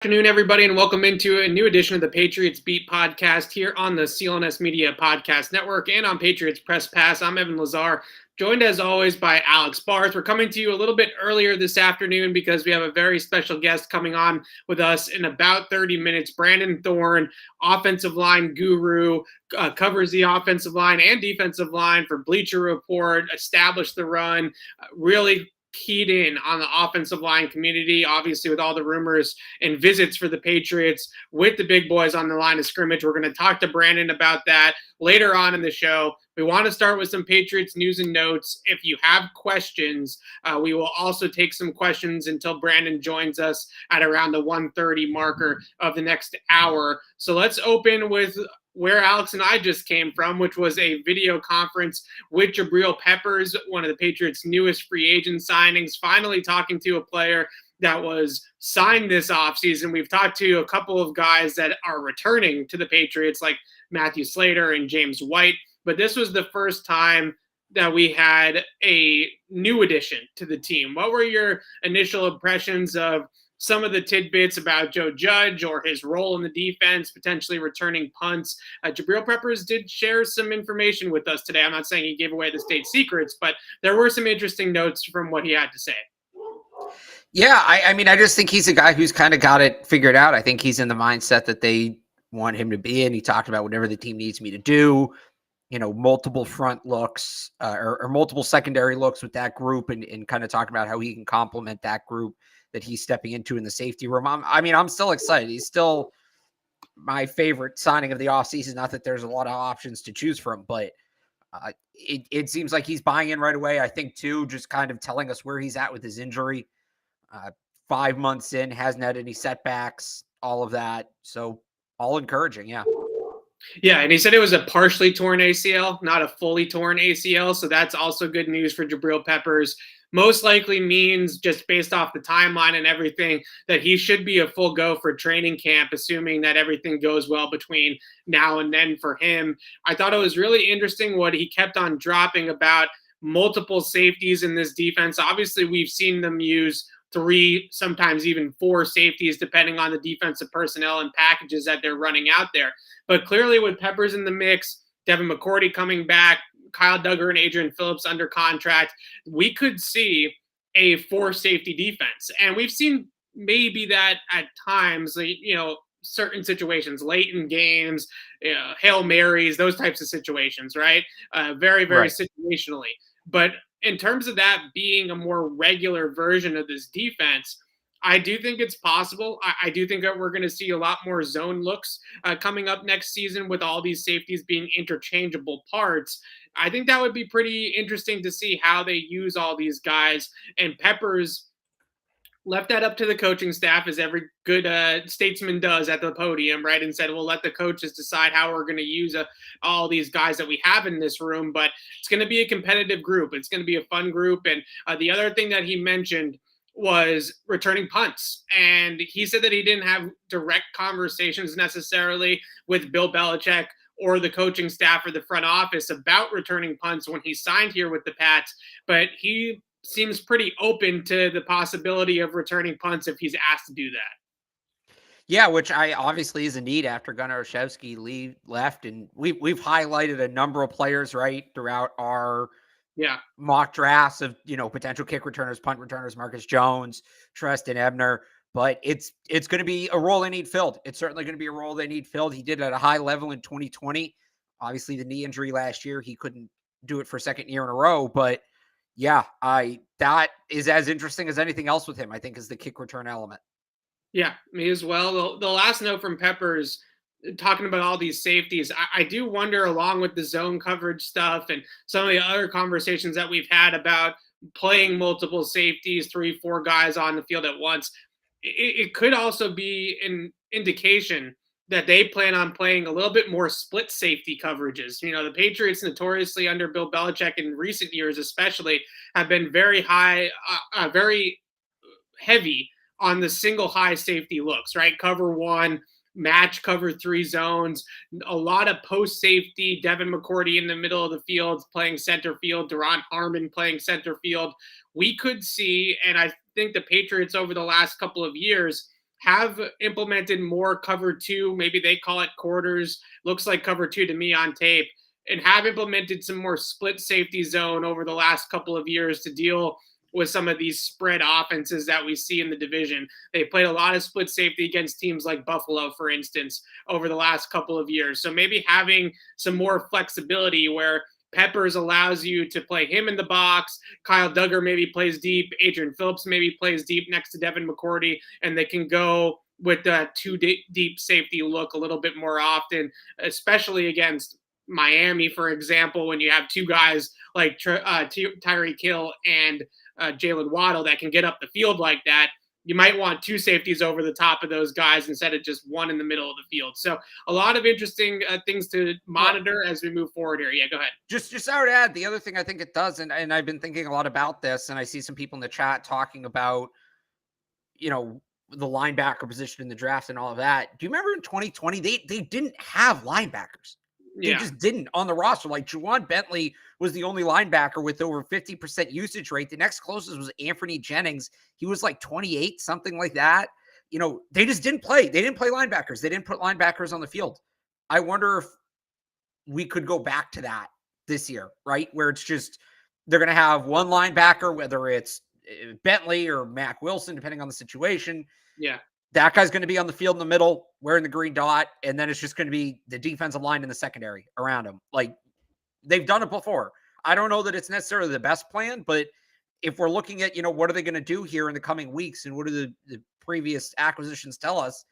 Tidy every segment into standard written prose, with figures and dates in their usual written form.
Afternoon, everybody, and welcome into a new edition of the Patriots Beat podcast here on the CLNS Media Podcast Network and on Patriots Press Pass. I'm Evan Lazar, joined as always by Alex Barth. We're coming to you a little bit earlier this afternoon because we have a very special guest coming on with us in about 30 minutes. Brandon Thorn, offensive line guru, covers the offensive line and defensive line for Bleacher Report, established the run, really keyed in on the offensive line community, obviously with all the rumors and visits for the Patriots with the big boys on the line of scrimmage. We're going to talk to Brandon about that later on in the show. We want to start with some Patriots news and notes. If you have questions, we will also take some questions until Brandon joins us at around the 1:30 marker of the next hour. So let's open with where Alex and I just came from, which was a video conference with Jabril Peppers, one of the Patriots' newest free agent signings, finally talking to a player that was signed this offseason. We've talked to a couple of guys that are returning to the Patriots, like Matthew Slater and James White, but this was the first time that we had a new addition to the team. What were your initial impressions of some of the tidbits about Joe Judge or his role in the defense, potentially returning punts? Jabril Peppers did share some information with us today. I'm not saying he gave away the state secrets, but there were some interesting notes from what he had to say. Yeah, I mean, I just think he's a guy who's kind of got it figured out. I think he's in the mindset that they want him to be in. He talked about whatever the team needs me to do, multiple front looks or multiple secondary looks with that group and kind of talking about how he can complement that group that he's stepping into in the safety room. I'm still excited. He's still my favorite signing of the offseason. Not that there's a lot of options to choose from, but it seems like he's buying in right away. I think, too, just kind of telling us where he's at with his injury. 5 months in, hasn't had any setbacks, all of that. So all encouraging, yeah. Yeah, and he said it was a partially torn ACL, not a fully torn ACL. So that's also good news for Jabril Peppers. Most likely means, just based off the timeline and everything, that he should be a full go for training camp, assuming that everything goes well between now and then for him. I thought it was really interesting what he kept on dropping about multiple safeties in this defense. Obviously, we've seen them use 3, sometimes even 4 safeties, depending on the defensive personnel and packages that they're running out there. But clearly with Peppers in the mix, Devin McCourty coming back, Kyle Duggar and Adrian Phillips under contract, we could see a 4-safety defense. And we've seen maybe that at times, certain situations, late in games, Hail Marys, those types of situations, right? Very, very right. Situationally. But in terms of that being a more regular version of this defense, I do think it's possible. I do think that we're going to see a lot more zone looks coming up next season with all these safeties being interchangeable parts. I think that would be pretty interesting to see how they use all these guys. And Peppers left that up to the coaching staff, as every good statesman does at the podium, right? And said, we'll let the coaches decide how we're going to use all these guys that we have in this room. But it's going to be a competitive group. It's going to be a fun group. And the other thing that he mentioned was returning punts. And he said that he didn't have direct conversations necessarily with Bill Belichick or the coaching staff or the front office about returning punts when he signed here with the Pats. But he seems pretty open to the possibility of returning punts if he's asked to do that. Yeah, which obviously is a need after Gunnar Olszewski left. And we've highlighted a number of players, right, throughout our mock drafts of, potential kick returners, punt returners, Marcus Jones, Treston Ebner. But it's going to be a role they need filled. It's certainly going to be a role they need filled. He did it at a high level in 2020. Obviously, the knee injury last year, he couldn't do it for a second year in a row. But yeah, that is as interesting as anything else with him, I think, is the kick return element. Yeah, me as well. The last note from Peppers, talking about all these safeties, I do wonder, along with the zone coverage stuff and some of the other conversations that we've had about playing multiple safeties, 3-4 guys on the field at once, it could also be an indication that they plan on playing a little bit more split safety coverages. The Patriots notoriously under Bill Belichick in recent years especially have been very very heavy on the single high safety looks, right? Cover 1, match cover 3 zones, a lot of post safety, Devin McCourty in the middle of the field playing center field, Duron Harmon playing center field. We could see, and I think the Patriots over the last couple of years have implemented more cover two. Maybe they call it quarters. Looks like cover two to me on tape, and have implemented some more split safety zone over the last couple of years to deal with some of these spread offenses that we see in the division. They played a lot of split safety against teams like Buffalo, for instance, over the last couple of years. So maybe having some more flexibility where Peppers allows you to play him in the box. Kyle Duggar maybe plays deep. Adrian Phillips maybe plays deep next to Devin McCourty, and they can go with that two deep safety look a little bit more often, especially against Miami, for example, when you have two guys like Tyreek Hill and Jalen Waddle that can get up the field like that. You might want two safeties over the top of those guys instead of just one in the middle of the field. So a lot of interesting things to monitor as we move forward here. Yeah, go ahead. Just I would add the other thing I think it does, and I've been thinking a lot about this, and I see some people in the chat talking about, the linebacker position in the draft and all of that. Do you remember in 2020, they didn't have linebackers? They just didn't on the roster. Like Juwan Bentley was the only linebacker with over 50% usage rate. The next closest was Anthony Jennings. He was like 28, something like that. They just didn't play. They didn't play linebackers. They didn't put linebackers on the field. I wonder if we could go back to that this year, right? Where it's just, they're going to have one linebacker, whether it's Bentley or Mac Wilson, depending on the situation. Yeah. That guy's going to be on the field in the middle, wearing the green dot, and then it's just going to be the defensive line in the secondary around him. Like, they've done it before. I don't know that it's necessarily the best plan, but if we're looking at, what are they going to do here in the coming weeks, and what do the previous acquisitions tell us,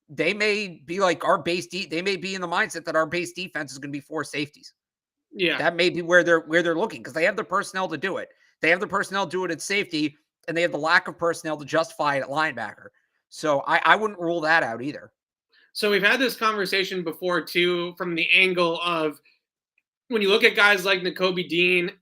they may be like our base. They may be in the mindset that our base defense is going to be four safeties. Yeah, that may be where they're looking, because they have the personnel to do it. They have the personnel to do it at safety, and they have the lack of personnel to justify it at linebacker. So I wouldn't rule that out either. So we've had this conversation before too, from the angle of when you look at guys like Nakobe Dean,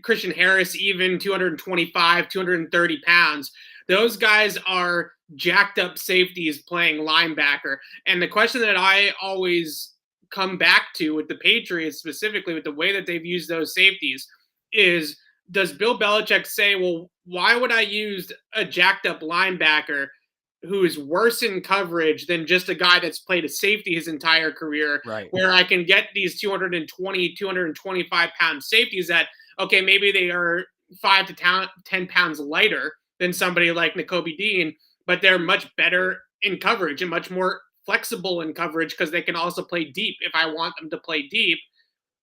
Christian Harris, even 225, 230 pounds, those guys are jacked up safeties playing linebacker. And the question that I always come back to with the Patriots, specifically with the way that they've used those safeties, is does Bill Belichick say, well, why would I use a jacked up linebacker who is worse in coverage than just a guy that's played a safety his entire career, right, where I can get these 220, 225 pound safeties that, okay, maybe they are 5 to 10 pounds lighter than somebody like Nakobe Dean, but they're much better in coverage and much more flexible in coverage because they can also play deep if I want them to play deep.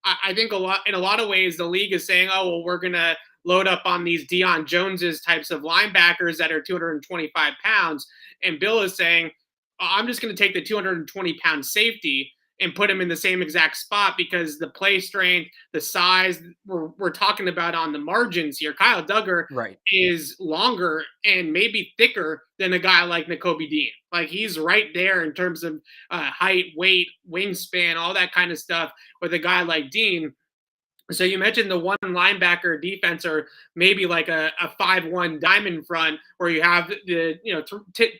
I think in a lot of ways, the league is saying, oh, well, we're going to load up on these Deion Joneses types of linebackers that are 225 pounds. And Bill is saying, I'm just going to take the 220-pound safety and put him in the same exact spot because the play strength, the size we're talking about on the margins here. Kyle Duggar is longer and maybe thicker than a guy like Nakobe Dean. Like, he's right there in terms of height, weight, wingspan, all that kind of stuff with a guy like Dean. So you mentioned the one linebacker defense, or maybe like a 5-1 diamond front where you have the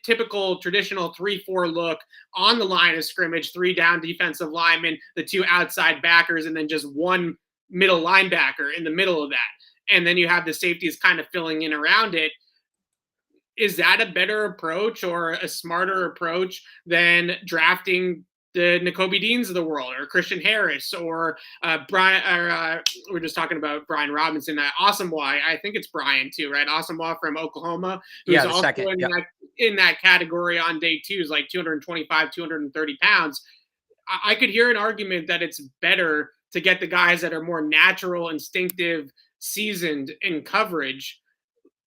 typical traditional 3-4 look on the line of scrimmage, 3 down defensive linemen, the 2 outside backers, and then just 1 middle linebacker in the middle of that. And then you have the safeties kind of filling in around it. Is that a better approach or a smarter approach than drafting the Nakobe Deans of the world, or Christian Harris, or Brian, or we're just talking about Brian Robinson, Asamoah? I think it's Brian too, right? Asamoah from Oklahoma, who's also in that category on day 2, is like 225, 230 pounds. I could hear an argument that it's better to get the guys that are more natural, instinctive, seasoned in coverage,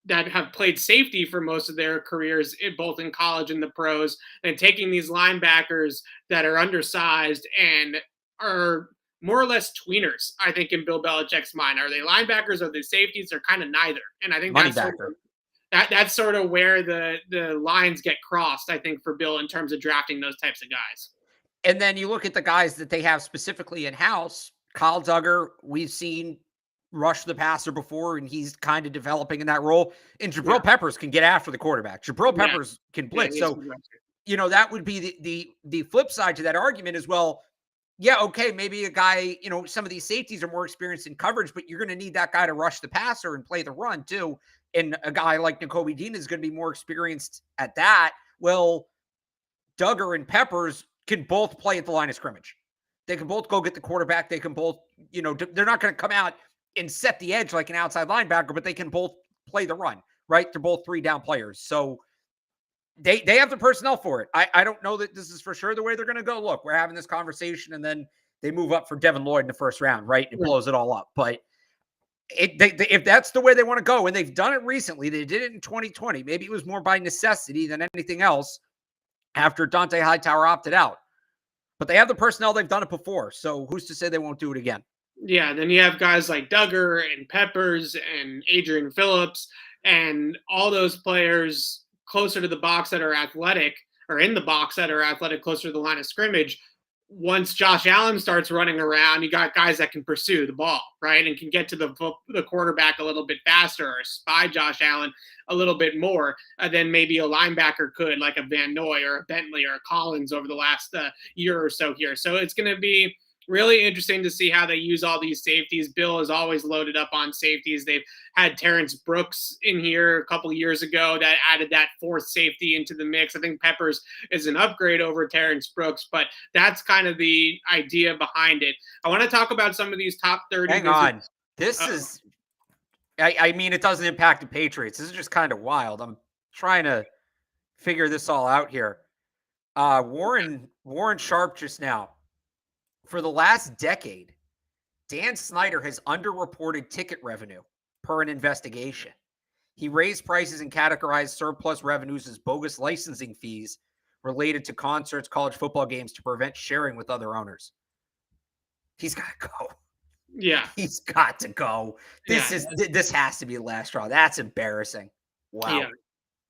that have played safety for most of their careers, both in college and the pros, and taking these linebackers that are undersized and are more or less tweeners. I think in Bill Belichick's mind, are they linebackers or the safeties? They're kind of neither. And I think that's sort of where the lines get crossed, I think, for Bill in terms of drafting those types of guys. And then you look at the guys that they have specifically in-house. Kyle Duggar, we've seen rush the passer before, and he's kind of developing in that role. And Jabril Peppers can get after the quarterback. Jabril Peppers can blitz. So, that would be the flip side to that argument as well. Yeah, okay, maybe a guy, some of these safeties are more experienced in coverage, but you're going to need that guy to rush the passer and play the run too. And a guy like Nakobe Dean is going to be more experienced at that, Well, Duggar and Peppers can both play at the line of scrimmage. They can both go get the quarterback. They can both, they're not going to come out and set the edge like an outside linebacker, but they can both play the run, right? They're both 3-down players. So they have the personnel for it. I don't know that this is for sure the way they're going to go. Look, we're having this conversation and then they move up for Devin Lloyd in the first round, right? It blows it all up. But if that's the way they want to go, and they've done it recently, they did it in 2020. Maybe it was more by necessity than anything else after Dante Hightower opted out. But they have the personnel. They've done it before. So who's to say they won't do it again? Yeah, then you have guys like Duggar and Peppers and Adrian Phillips and all those players closer to the box that are athletic, or in the box that are athletic closer to the line of scrimmage. Once Josh Allen starts running around, you got guys that can pursue the ball, right? And can get to the quarterback a little bit faster or spy Josh Allen a little bit more than maybe a linebacker could, like a Van Noy or a Bentley or a Collins over the last year or so here. So it's going to be really interesting to see how they use all these safeties. Bill is always loaded up on safeties. They've had Terrence Brooks in here a couple of years ago that added that fourth safety into the mix. I think Peppers is an upgrade over Terrence Brooks, but that's kind of the idea behind it. I want to talk about some of these top 30. Hang on. This is, I mean, it doesn't impact the Patriots. This is just kind of wild. I'm trying to figure this all out here. Warren Sharp just now. For the last decade, Dan Snyder has underreported ticket revenue per an investigation. He raised prices and categorized surplus revenues as bogus licensing fees related to concerts, college football games to prevent sharing with other owners. He's got to go. Yeah. He's got to go. This has to be the last straw. That's embarrassing. Wow. Yeah.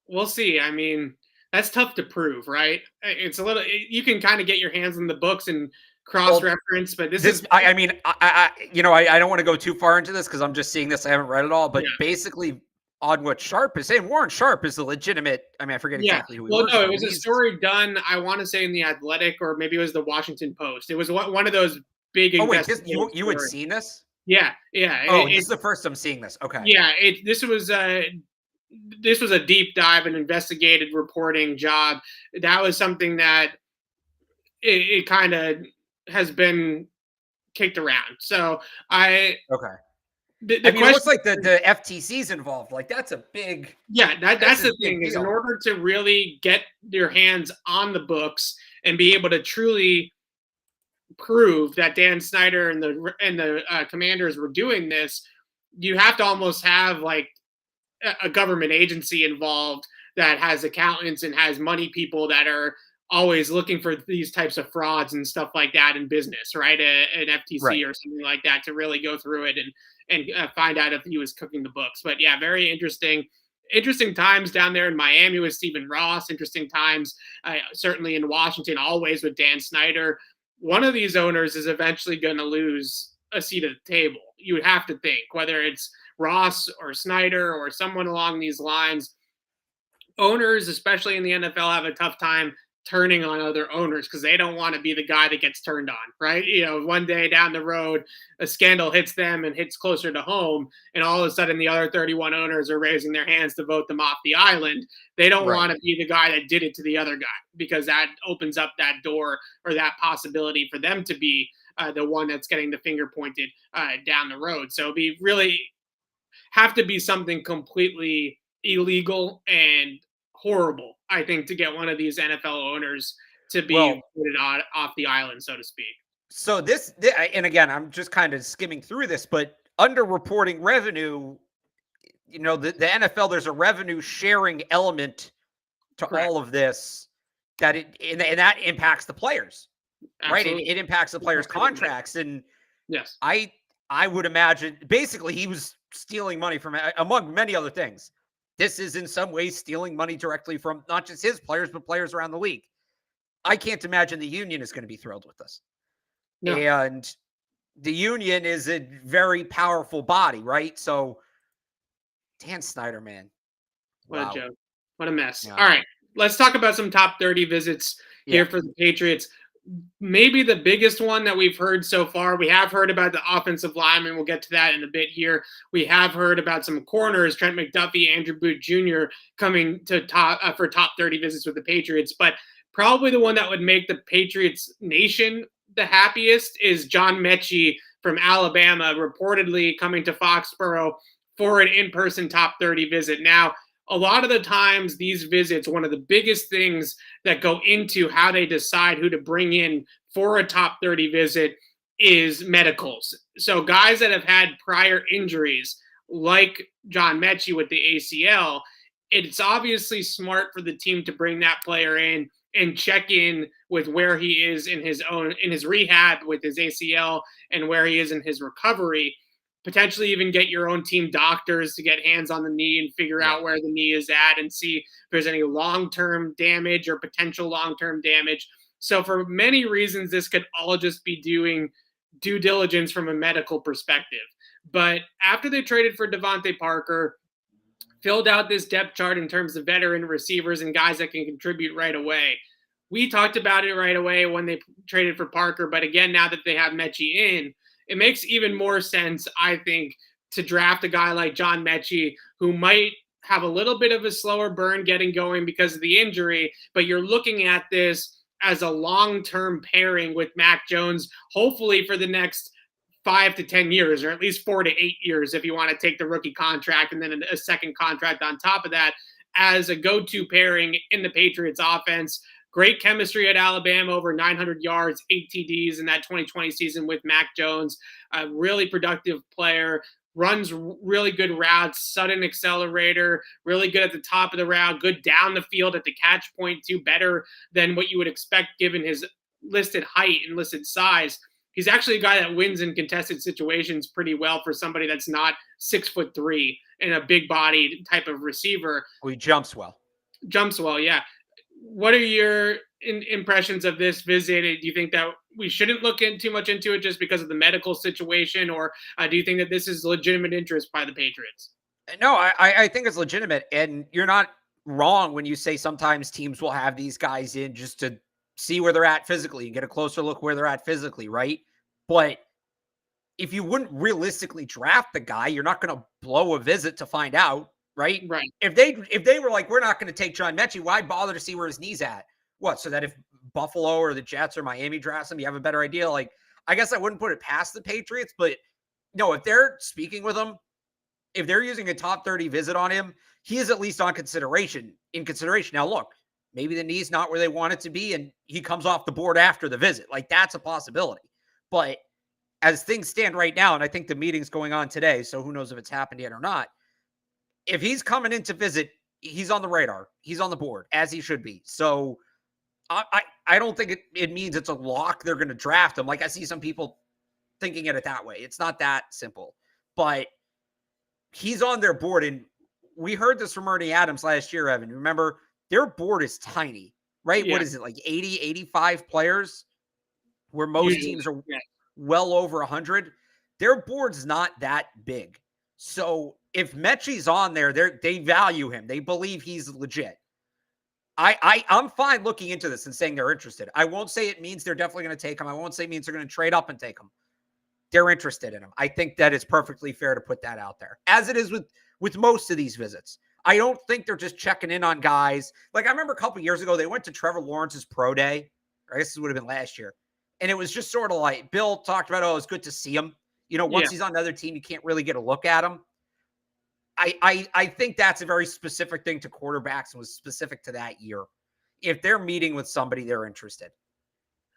We'll see. I mean, that's tough to prove, right? It's a little, you can kind of get your hands in the books and cross-reference, but this is, I mean, I don't want to go too far into this because I'm just seeing this. I haven't read it all, but basically on what Sharp is saying, Warren Sharp is a legitimate, I mean, I forget exactly who he was. Well, no, it was a story done, I want to say in the Athletic, or maybe it was the Washington Post. It was one of those big you had seen this? Yeah. This is the first I'm seeing this. Okay. Yeah, this was a deep dive and investigative reporting job. That was something that it kind of has been kicked around. So it looks like the FTC's involved. Like that's a big. Yeah, that's the thing is in order to really get your hands on the books and be able to truly prove that Dan Snyder and the Commanders were doing this, you have to almost have like a government agency involved that has accountants and has money people that are always looking for these types of frauds and stuff like that in business, right? An FTC or something like that to really go through it and find out if he was cooking the books. But yeah, very interesting times down there in Miami with Stephen Ross, interesting times certainly in Washington, always with Dan Snyder. One of these owners is eventually going to lose a seat at the table. You would have to think, whether it's Ross or Snyder or someone along these lines. Owners, especially in the NFL, have a tough time turning on other owners because they don't want to be the guy that gets turned on, right? One day down the road, a scandal hits them and hits closer to home, and all of a sudden the other 31 owners are raising their hands to vote them off the island. They don't want to be the guy that did it to the other guy because that opens up that door or that possibility for them to be the one that's getting the finger pointed down the road. So it'd be really have to be something completely illegal and horrible, I think, to get one of these NFL owners to be put off the island, so to speak. So this, and again, I'm just kind of skimming through this, but underreporting revenue, the NFL, there's a revenue sharing element to all of this that and that impacts the players, right? It impacts the players' contracts. And yes, I would imagine basically he was stealing money from, among many other things. This is in some ways stealing money directly from not just his players, but players around the league. I can't imagine the union is going to be thrilled with this. No. And the union is a very powerful body, right? So Dan Snyder, man. What a joke. What a mess. Yeah. All right. Let's talk about some top 30 visits here for the Patriots. maybe the biggest one that we've heard so far. We have heard about the offensive lineman. We'll get to that in a bit here. We have heard about some corners, Trent McDuffie, Andrew Booth Jr. coming to for top 30 visits with the Patriots. But probably the one that would make the Patriots nation the happiest is John Mechie from Alabama, reportedly coming to Foxborough for an in-person top 30 visit. Now, a lot of the times these visits, one of the biggest things that go into how they decide who to bring in for a top 30 visit is medicals. So guys that have had prior injuries, like John Mechie with the ACL, it's obviously smart for the team to bring that player in and check in with where he is in his rehab with his ACL and where he is in his recovery. Potentially even get your own team doctors to get hands on the knee and figure out where the knee is at and see if there's any long-term damage or potential long-term damage. So for many reasons, this could all just be doing due diligence from a medical perspective. But after they traded for Devontae Parker, filled out this depth chart in terms of veteran receivers and guys that can contribute right away. We talked about it right away when they traded for Parker, but again, now that they have Mechie in, it makes even more sense, I think, to draft a guy like John Mechie, who might have a little bit of a slower burn getting going because of the injury, but you're looking at this as a long-term pairing with Mac Jones, hopefully for the next 5 to 10 years, or at least 4 to 8 years, if you want to take the rookie contract and then a second contract on top of that, as a go-to pairing in the Patriots offense. Great chemistry at Alabama, over 900 yards, 8 TDs in that 2020 season with Mac Jones. A really productive player, runs really good routes, sudden accelerator, really good at the top of the route, good down the field at the catch point too, better than what you would expect given his listed height and listed size. He's actually a guy that wins in contested situations pretty well for somebody that's not 6'3" and a big bodied type of receiver. Oh, he jumps well. Jumps well, yeah. What are your impressions of this visit? Do you think that we shouldn't look too much into it just because of the medical situation, or do you think that this is legitimate interest by the Patriots? No, I think it's legitimate, and you're not wrong when you say sometimes teams will have these guys in just to see where they're at physically and get a closer look where they're at physically, right? But if you wouldn't realistically draft the guy, you're not going to blow a visit to find out, right? Right. If they were like, we're not going to take John Mechie, why bother to see where his knee's at? What? So that if Buffalo or the Jets or Miami drafts him, you have a better idea. Like, I guess I wouldn't put it past the Patriots, but no, if they're speaking with him, if they're using a top 30 visit on him, he is at least in consideration. Now, look, maybe the knee's not where they want it to be, and he comes off the board after the visit. Like, that's a possibility. But as things stand right now, and I think the meeting's going on today, so who knows if it's happened yet or not. If he's coming in to visit, he's on the radar. He's on the board, as he should be. So I don't think it means it's a lock they're going to draft him. Like, I see some people thinking it that way. It's not that simple. But he's on their board, and we heard this from Ernie Adams last year, Evan. Remember, their board is tiny, right? Yeah. What is it, like 80, 85 players, where most teams are well over 100? Their board's not that big. So if Mechie's on there, they value him. They believe he's legit. I'm fine looking into this and saying they're interested. I won't say it means they're definitely going to take him. I won't say it means they're going to trade up and take him. They're interested in him. I think that is perfectly fair to put that out there, as it is with most of these visits. I don't think they're just checking in on guys. Like, I remember a couple of years ago, they went to Trevor Lawrence's pro day. I guess this would have been last year. And it was just sort of like, Bill talked about, oh, it's good to see him. You know, once he's on another team, you can't really get a look at him. I think that's a very specific thing to quarterbacks and was specific to that year. If they're meeting with somebody, they're interested.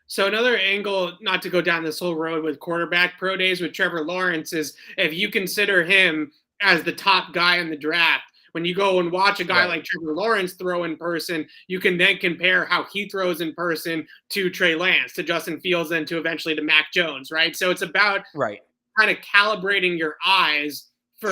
So another angle, not to go down this whole road with quarterback pro days with Trevor Lawrence, is if you consider him as the top guy in the draft, when you go and watch a guy like Trevor Lawrence throw in person, you can then compare how he throws in person to Trey Lance, to Justin Fields, and to eventually to Mac Jones, right? So it's about kind of calibrating your eyes for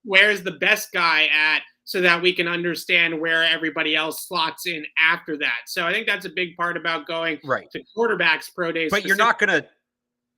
where's the best guy at, so that we can understand where everybody else slots in after that. So I think that's a big part about going to quarterbacks pro days. But you're not gonna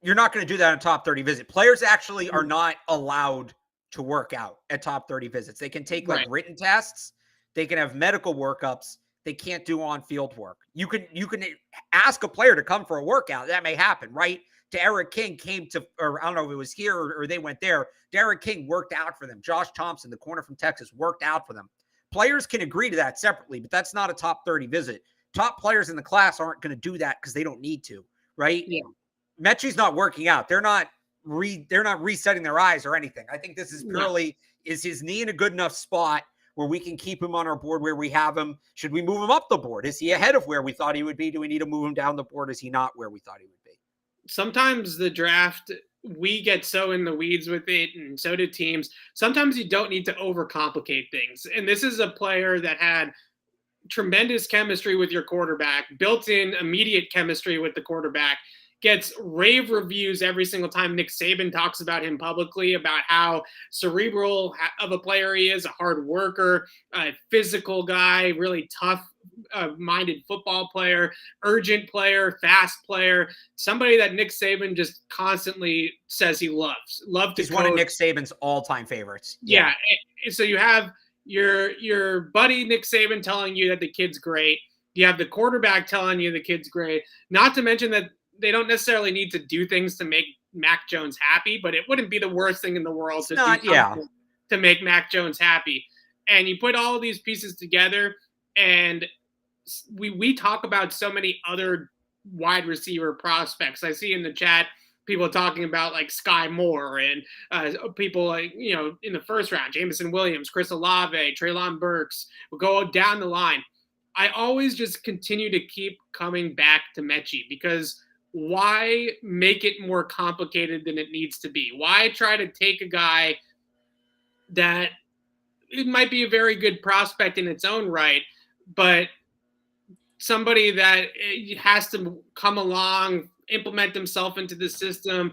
do that on top 30 visit. Players actually are not allowed to work out at top 30 visits. They can take like written tests, they can have medical workups, they can't do on-field work. You can ask a player to come for a workout. That may happen, right? Derek King came to, or I don't know if it was here or they went there. Derek King worked out for them. Josh Thompson, the corner from Texas, worked out for them. Players can agree to that separately, but that's not a top 30 visit. Top players in the class aren't going to do that because they don't need to, right? Yeah. Mechie's not working out. They're not resetting their eyes or anything. I think this is purely, is his knee in a good enough spot where we can keep him on our board where we have him? Should we move him up the board? Is he ahead of where we thought he would be? Do we need to move him down the board? Is he not where we thought he would be? Sometimes the draft, we get so in the weeds with it, and so do teams. Sometimes you don't need to overcomplicate things. And this is a player that had tremendous chemistry with your quarterback, built-in immediate chemistry with the quarterback, gets rave reviews every single time Nick Saban talks about him publicly, about how cerebral of a player he is, a hard worker, a physical guy, really tough-minded football player, urgent player, fast player, somebody that Nick Saban just constantly says he loves. He's one of Nick Saban's all-time favorites. Yeah. So you have your buddy Nick Saban telling you that the kid's great. You have the quarterback telling you the kid's great. Not to mention that they don't necessarily need to do things to make Mac Jones happy, but it wouldn't be the worst thing in the world to make Mac Jones happy. And you put all of these pieces together, and we talk about so many other wide receiver prospects. I see in the chat people talking about like Sky Moore and people like, in the first round, Jameson Williams, Chris Olave, Treylon Burks, will go down the line. I always just continue to keep coming back to Mechie, because why make it more complicated than it needs to be? Why try to take a guy that it might be a very good prospect in its own right, but somebody that has to come along, implement himself into the system,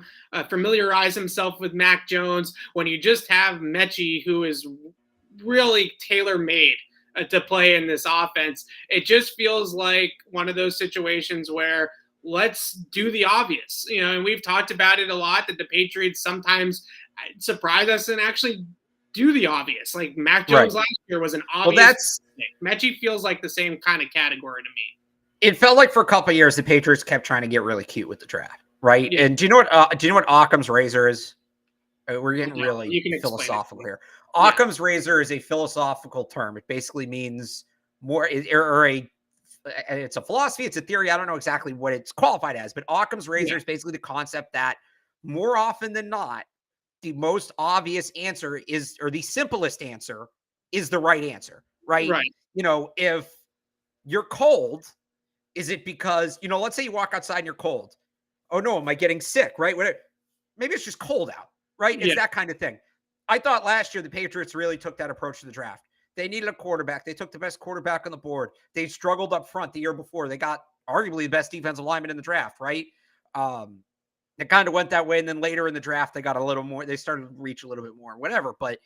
familiarize himself with Mac Jones, when you just have Mechie, who is really tailor-made to play in this offense? It just feels like one of those situations where let's do the obvious, and we've talked about it a lot, that the Patriots sometimes surprise us and actually do the obvious. Like Mac Jones last year was an obvious mistake. Mechie feels like the same kind of category to me. It felt like for a couple of years, the Patriots kept trying to get really cute with the draft, right? Yeah. And do you know what Occam's razor is? We're getting really philosophical here. Occam's razor is a philosophical term. It basically means more, it's a philosophy, it's a theory. I don't know exactly what it's qualified as, but Occam's razor is basically the concept that more often than not, the most obvious answer is, or the simplest answer is the right answer, right? If you're cold, is it because, let's say you walk outside and you're cold. Oh no, am I getting sick, right? Maybe it's just cold out, right? It's that kind of thing. I thought last year the Patriots really took that approach to the draft. They needed a quarterback. They took the best quarterback on the board. They struggled up front the year before. They got arguably the best defensive lineman in the draft, right? It kind of went that way. And then later in the draft, they got a little more. They started to reach a little bit more, whatever. But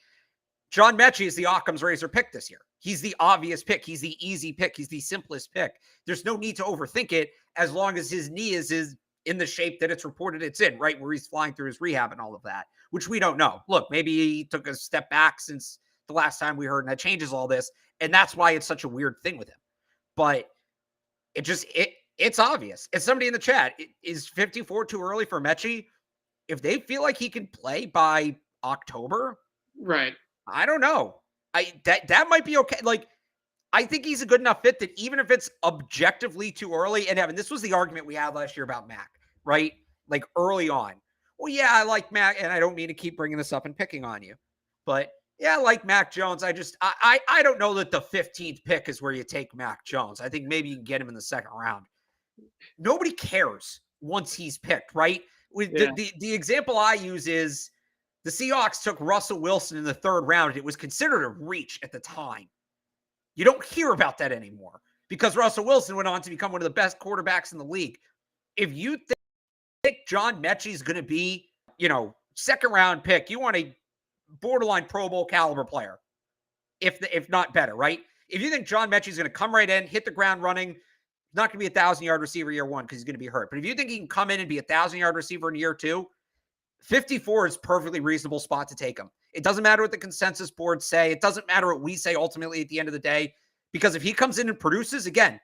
John Mechie is the Occam's razor pick this year. He's the obvious pick. He's the easy pick. He's the simplest pick. There's no need to overthink it as long as his knee is in the shape that it's reported it's in, right? Where he's flying through his rehab and all of that, which we don't know. Look, maybe he took a step back since the last time we heard, and that changes all this. And that's why it's such a weird thing with him. But it's obvious. It's somebody in the chat. Is 54 too early for Mechie? If they feel like he can play by October, right? I don't know. That might be okay. Like, I think he's a good enough fit that even if it's objectively too early, and Evan, this was the argument we had last year about Mac, right? Like early on. Well, yeah, I like Mac, and I don't mean to keep bringing this up and picking on you, but yeah, I like Mac Jones. I don't know that the 15th pick is where you take Mac Jones. I think maybe you can get him in the second round. Nobody cares once he's picked, right? The example I use is the Seahawks took Russell Wilson in the third round. And it was considered a reach at the time. You don't hear about that anymore because Russell Wilson went on to become one of the best quarterbacks in the league. If you think John Mechie is going to be, second round pick, you want a borderline Pro Bowl caliber player, if not better, right? If you think John Mechie is going to come right in, hit the ground running, not going to be 1,000-yard receiver year one because he's going to be hurt. But if you think he can come in and be 1,000-yard receiver in year two, 54 is perfectly reasonable spot to take him. It doesn't matter what the consensus boards say. It doesn't matter what we say ultimately at the end of the day. Because if he comes in and produces, again,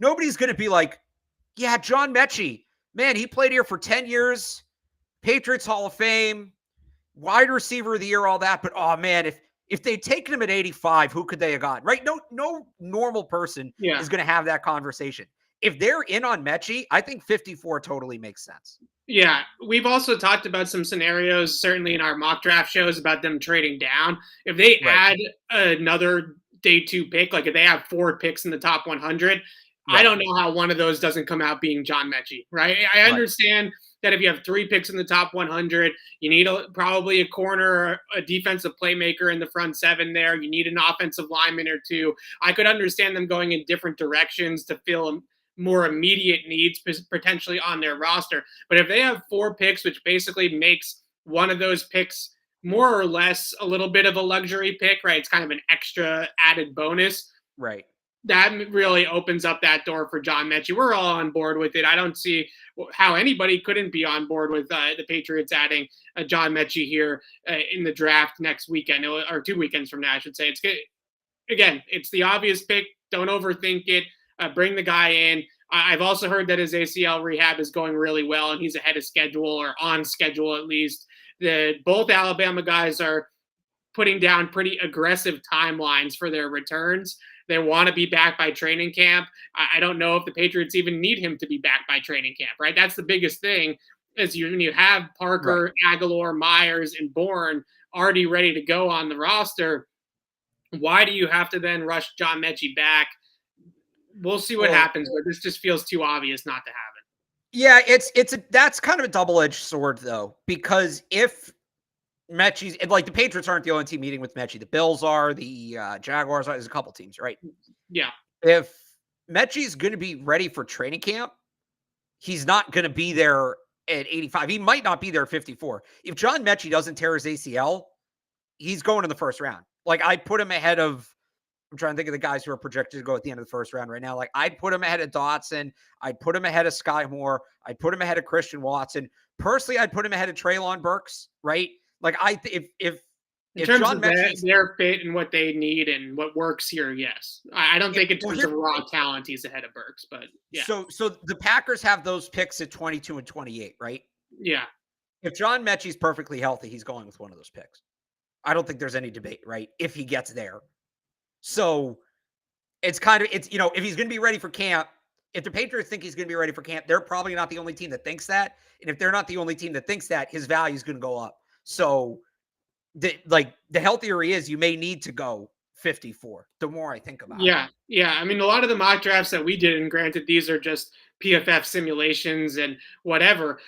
nobody's going to be like, yeah, John Mechie, man, he played here for 10 years, Patriots Hall of Fame, wide receiver of the year, all that. But, oh, man, if they'd taken him at 85, who could they have gotten, right? No normal person is going to have that conversation. If they're in on Mechie, I think 54 totally makes sense. Yeah, we've also talked about some scenarios, certainly in our mock draft shows, about them trading down. If they add another day 2 pick, like if they have 4 picks in the top 100, I don't know how one of those doesn't come out being John Mechie, right? I understand that if you have 3 picks in the top 100, you need probably a corner, a defensive playmaker in the front 7 there. You need an offensive lineman or 2. I could understand them going in different directions to fill more immediate needs potentially on their roster. But if they have 4 picks, which basically makes one of those picks more or less a little bit of a luxury pick, right? It's kind of an extra added bonus. Right. That really opens up that door for John Mechie. We're all on board with it. I don't see how anybody couldn't be on board with the Patriots adding John Mechie here in the draft next weekend, or 2 weekends from now, I should say. It's good. Again, it's the obvious pick. Don't overthink it. Bring the guy in. I've also heard that his ACL rehab is going really well, and he's ahead of schedule, or on schedule at least. Both Alabama guys are putting down pretty aggressive timelines for their returns. They want to be back by training camp. I don't know if the Patriots even need him to be back by training camp, right? That's the biggest thing, is when you have Parker, Aguilar, Myers, and Bourne already ready to go on the roster, why do you have to then rush John Mechie back? We'll see what happens, but this just feels too obvious not to have it. Yeah, that's kind of a double-edged sword, though, because if Mechie's, like, the Patriots aren't the only team meeting with Mechie. The Bills are, the Jaguars are. There's a couple teams, right? Yeah. If Mechie's going to be ready for training camp, he's not going to be there at 85. He might not be there at 54. If John Mechie doesn't tear his ACL, he's going in the first round. Like, I put him ahead of, I'm trying to think of the guys who are projected to go at the end of the first round right now. Like, I'd put him ahead of Dotson. I'd put him ahead of Sky Moore. I'd put him ahead of Christian Watson. Personally, I'd put him ahead of Treylon Burks, right? Like, if in terms John of their fit and what they need and what works here, yes. I don't think in terms of raw talent he's ahead of Burks, but yeah. So the Packers have those picks at 22 and 28, right? Yeah. If John Mechie's perfectly healthy, he's going with one of those picks. I don't think there's any debate, right? If he gets there. So it's kind of, if he's going to be ready for camp, if the Patriots think he's going to be ready for camp, they're probably not the only team that thinks that. And if they're not the only team that thinks that, his value is going to go up. So the healthier he is, you may need to go 54. The more I think about it. Yeah. I mean, a lot of the mock drafts that we did, and granted, these are just PFF simulations and whatever.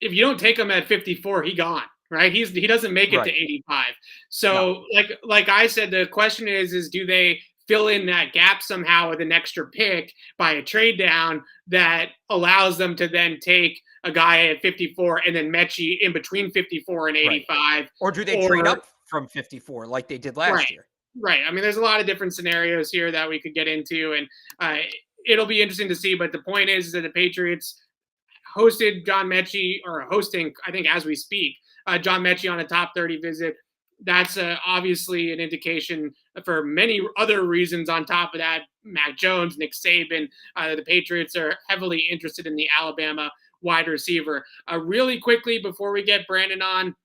If you don't take him at 54, he gone, right? He doesn't make it to 85. So like I said, the question is do they fill in that gap somehow with an extra pick by a trade down that allows them to then take a guy at 54 and then Mechie in between 54 and 85? Or do they trade up from 54 like they did last year? Right. I mean, there's a lot of different scenarios here that we could get into, and it'll be interesting to see. But the point is that the Patriots hosted John Mechie, or hosting, I think as we speak, John Mechie on a top 30 visit. That's obviously an indication for many other reasons. On top of that, Mac Jones, Nick Saban, the Patriots are heavily interested in the Alabama wide receiver. Really quickly, before we get Brandon on,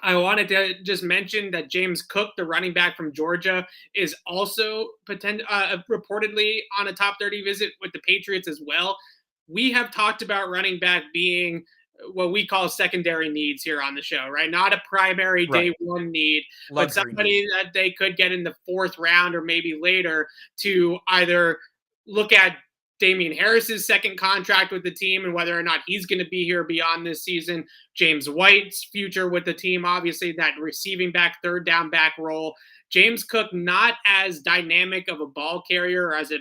I wanted to just mention that James Cook, the running back from Georgia, is also reportedly on a top 30 visit with the Patriots as well. We have talked about running back being what we call secondary needs here on the show, right? Not a primary day one need, but somebody that they could get in the 4th round or maybe later to either look at Damian Harris's second contract with the team and whether or not he's going to be here beyond this season. James White's future with the team, obviously that receiving back, third down back role. James Cook, not as dynamic of a ball carrier or as a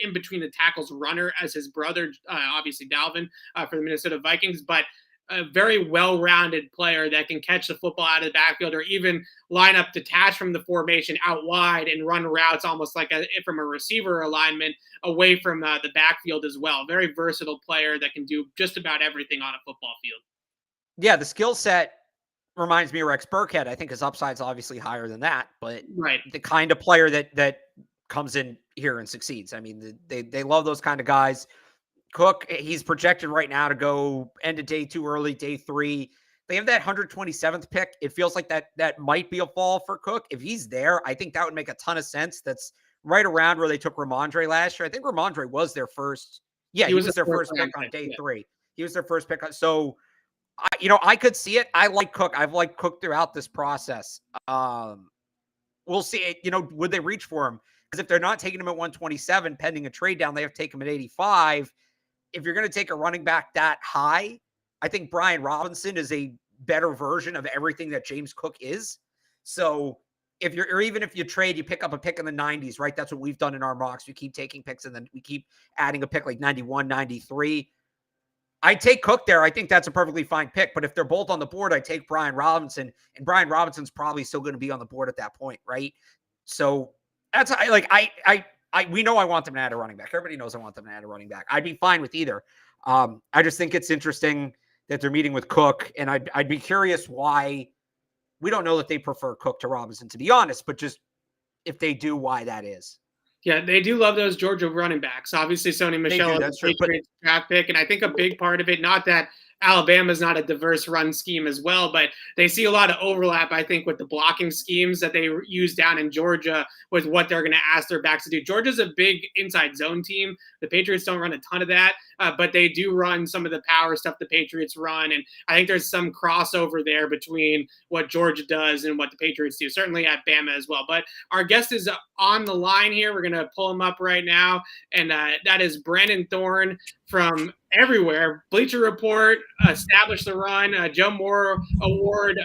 in between the tackles runner as his brother, obviously Dalvin, for the Minnesota Vikings, but a very well-rounded player that can catch the football out of the backfield or even line up detached from the formation out wide and run routes almost like from a receiver alignment away from the backfield as well. Very versatile player that can do just about everything on a football field. Yeah, the skill set reminds me of Rex Burkhead. I think his upside's obviously higher than that, but the kind of player that comes in here and succeeds. I mean, they love those kind of guys. Cook, he's projected right now to go end of day 2 early, day 3. They have that 127th pick. It feels like that might be a fall for Cook. If he's there, I think that would make a ton of sense. That's right around where they took Ramondre last year. I think Ramondre was their first. Yeah, he was their first pick on day 3. He was their first pick. So, I could see it. I like Cook. I've liked Cook throughout this process. We'll see it. Would they reach for him? Because if they're not taking him at 127, pending a trade down, they have to take him at 85. If you're going to take a running back that high, I think Brian Robinson is a better version of everything that James Cook is. So even if you trade, you pick up a pick in the 90s, right? That's what we've done in our mocks. We keep taking picks and then we keep adding a pick like 91, 93. I take Cook there. I think that's a perfectly fine pick. But if they're both on the board, I take Brian Robinson, and Brian Robinson's probably still going to be on the board at that point, right? So that's we know I want them to add a running back. Everybody knows I want them to add a running back. I'd be fine with either. I just think it's interesting that they're meeting with Cook, and I'd be curious why. We don't know that they prefer Cook to Robinson, to be honest, but just if they do, why that is. Yeah, they do love those Georgia running backs. Obviously, Sony Michel is a Patriots draft pick, and I think a big part of it, not that Alabama's not a diverse run scheme as well, but they see a lot of overlap, I think, with the blocking schemes that they use down in Georgia with what they're going to ask their backs to do. Georgia's a big inside zone team. The Patriots don't run a ton of that, but they do run some of the power stuff the Patriots run, and I think there's some crossover there between what Georgia does and what the Patriots do, certainly at Bama as well. But our guest is on the line here. We're going to pull him up right now, and that is Brandon Thorn from everywhere. Bleacher Report, Establish the Run, Joe Moore Award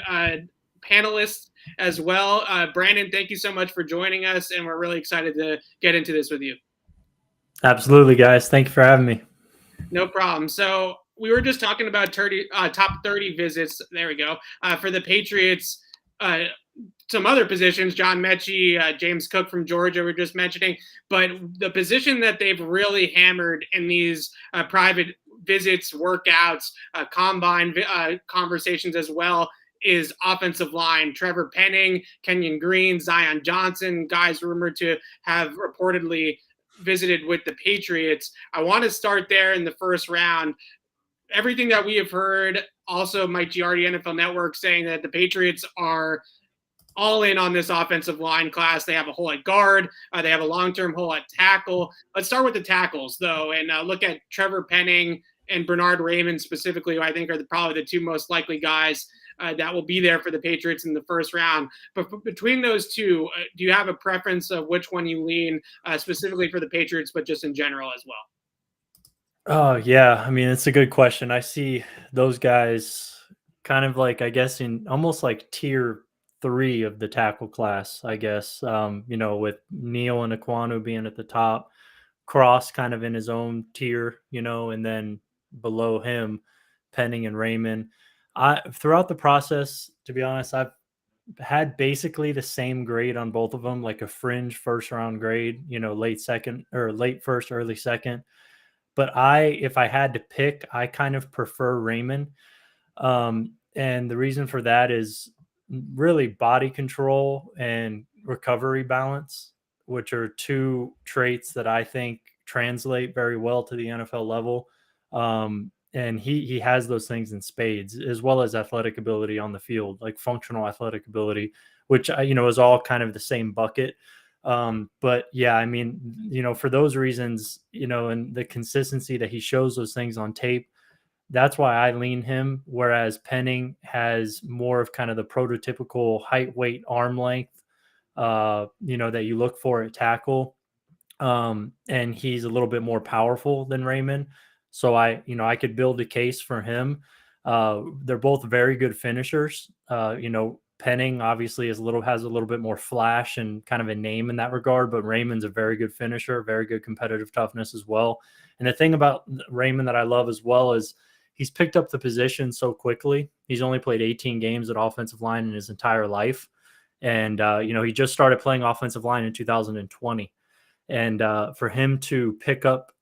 panelist as well. Brandon, thank you so much for joining us, and we're really excited to get into this with you. Absolutely, guys. Thank you for having me. No problem. So we were just talking about top 30 visits. There we go. For the Patriots, some other positions, John Mechie, James Cook from Georgia, we're just mentioning. But the position that they've really hammered in these private visits, workouts, combine conversations as well is offensive line. Trevor Penning, Kenyon Green, Zion Johnson, guys rumored to have reportedly visited with the Patriots. I want to start there in the first round. Everything that we have heard, also Mike Giardi, NFL Network, saying that the Patriots are all in on this offensive line class. They have a hole at guard. They have a long-term hole at tackle. Let's start with the tackles, though, and look at Trevor Penning and Bernard Raymond specifically, who I think are probably the two most likely guys that will be there for the Patriots in the first round. But between those two, do you have a preference of which one you lean specifically for the Patriots, but just in general as well? Oh, yeah. I mean, it's a good question. I see those guys kind of like, I guess, in almost like tier 3 of the tackle class, I guess, with Neal and Ekwonu being at the top, Cross kind of in his own tier, and then below him, Penning and Raymond. Throughout the process, to be honest, I've had basically the same grade on both of them, like a fringe first round grade, late second or late first, early second. But if I had to pick, I kind of prefer Raymond. And the reason for that is really body control and recovery balance, which are two traits that I think translate very well to the NFL level. And he has those things in spades, as well as athletic ability on the field, like functional athletic ability, which, is all kind of the same bucket. But yeah, I mean, for those reasons, and the consistency that he shows those things on tape, that's why I lean him. Whereas Penning has more of kind of the prototypical height, weight, arm length, that you look for at tackle. And he's a little bit more powerful than Raymond. So I could build a case for him. They're both very good finishers. Penning obviously has a little bit more flash and kind of a name in that regard, but Raymond's a very good finisher, very good competitive toughness as well. And the thing about Raymond that I love as well is he's picked up the position so quickly. He's only played 18 games at offensive line in his entire life. And, he just started playing offensive line in 2020. And for him to pick up,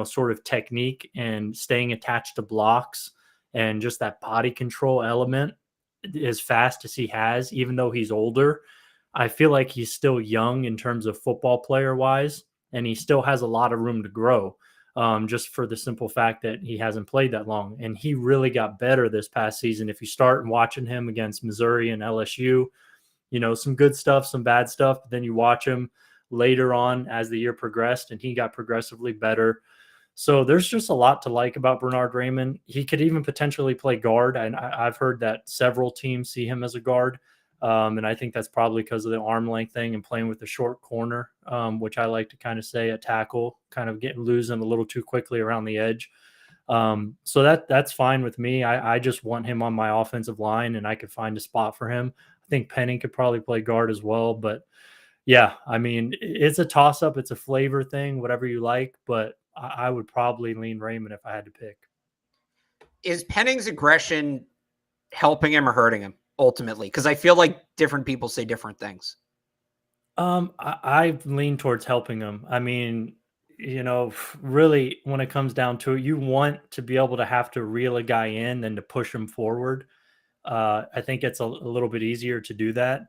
sort of technique and staying attached to blocks and just that body control element as fast as he has, even though he's older, I feel like he's still young in terms of football player wise, and he still has a lot of room to grow. Just for the simple fact that he hasn't played that long. And he really got better this past season. If you start watching him against Missouri and LSU, some good stuff, some bad stuff. But then you watch him later on as the year progressed, and he got progressively better. So there's just a lot to like about Bernard Raymond. He could even potentially play guard. And I've heard that several teams see him as a guard. And I think that's probably because of the arm length thing and playing with the short corner, which I like to kind of say at tackle, kind of getting losing a little too quickly around the edge. So that's fine with me. I just want him on my offensive line, and I could find a spot for him. I think Penning could probably play guard as well. But yeah, I mean, it's a toss-up. It's a flavor thing, whatever you like. But I would probably lean Raymond if I had to pick. Is Penning's aggression helping him or hurting him ultimately? Because I feel like different people say different things. I lean towards helping him. I mean, really, when it comes down to it, you want to be able to have to reel a guy in than to push him forward. I think it's a little bit easier to do that.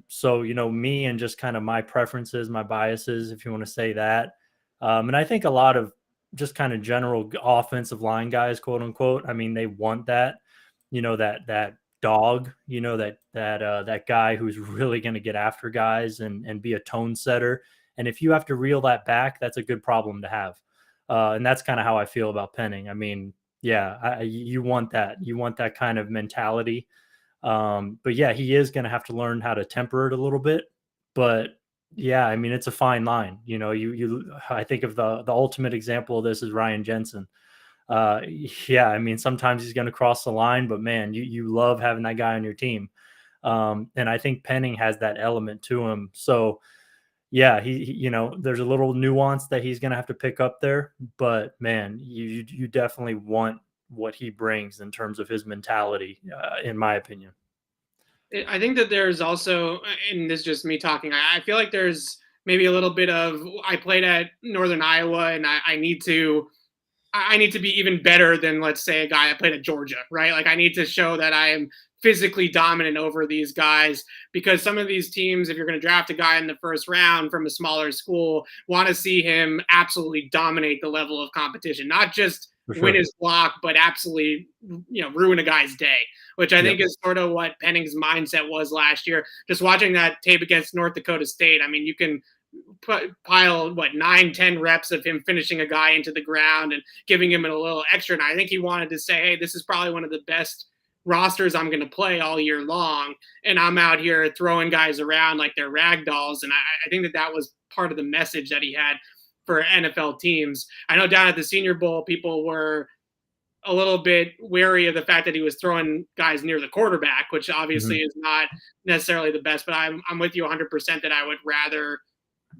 So, me and just kind of my preferences, my biases, if you want to say that. And I think a lot of just kind of general offensive line guys, quote unquote, I mean, they want that, that dog, that guy who's really going to get after guys and be a tone setter. And if you have to reel that back, that's a good problem to have. And that's kind of how I feel about Penning. I mean, yeah, you want that. You want that kind of mentality. But yeah, he is going to have to learn how to temper it a little bit. But yeah, I mean, it's a fine line. I think of the ultimate example of this is Ryan Jensen. Yeah, I mean, sometimes he's going to cross the line, but man, you love having that guy on your team. And I think Penning has that element to him. So yeah, he there's a little nuance that he's going to have to pick up there, but man, you definitely want what he brings in terms of his mentality, in my opinion. I think that there's also, and this is just me talking, I feel like there's maybe a little bit of, I played at Northern Iowa, and I need to be even better than, let's say, a guy that played at Georgia, right? Like I need to show that I am physically dominant over these guys, because some of these teams, if you're going to draft a guy in the first round from a smaller school, want to see him absolutely dominate the level of competition, not just win his block, but absolutely, ruin a guy's day, which I think is sort of what Penning's mindset was last year. Just watching that tape against North Dakota State, I mean, you can pile 9-10 reps of him finishing a guy into the ground and giving him a little extra. And I think he wanted to say, hey, this is probably one of the best rosters I'm going to play all year long, and I'm out here throwing guys around like they're rag dolls. And I think that was part of the message that he had for NFL teams. I know down at the Senior Bowl, people were a little bit wary of the fact that he was throwing guys near the quarterback, which obviously is not necessarily the best, but I'm with you 100% that I would rather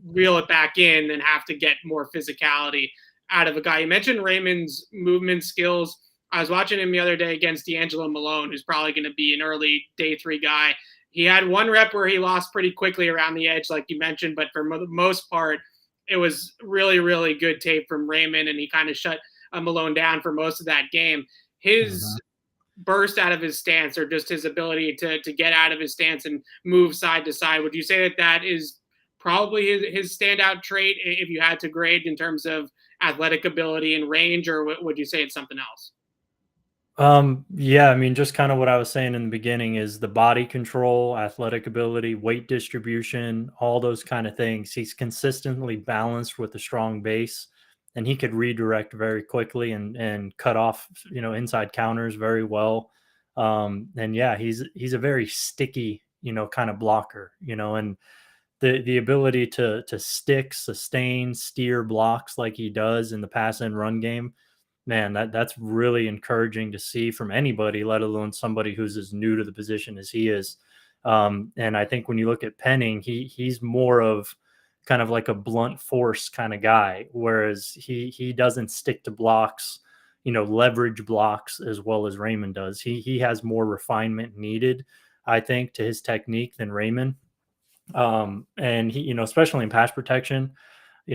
reel it back in than have to get more physicality out of a guy. You mentioned Raymond's movement skills. I was watching him the other day against D'Angelo Malone, who's probably going to be an early day 3 guy. He had one rep where he lost pretty quickly around the edge, like you mentioned, but for the most part, it was really, really good tape from Raymond, and he kind of shut Malone down for most of that game. His burst out of his stance, or just his ability to get out of his stance and move side to side, would you say that is probably his standout trait if you had to grade in terms of athletic ability and range, or would you say it's something else? Yeah, I mean, just kind of what I was saying in the beginning is the body control, athletic ability, weight distribution, all those kind of things. He's consistently balanced with a strong base, and he could redirect very quickly and cut off, inside counters very well. And yeah, he's a very sticky, kind of blocker, and the ability to stick, sustain, steer blocks like he does in the pass and run game. Man, that's really encouraging to see from anybody, let alone somebody who's as new to the position as he is. And I think when you look at Penning, he's more of kind of like a blunt force kind of guy, whereas he doesn't stick to blocks, leverage blocks as well as Raymond does. He has more refinement needed, I think, to his technique than Raymond. And he, especially in pass protection,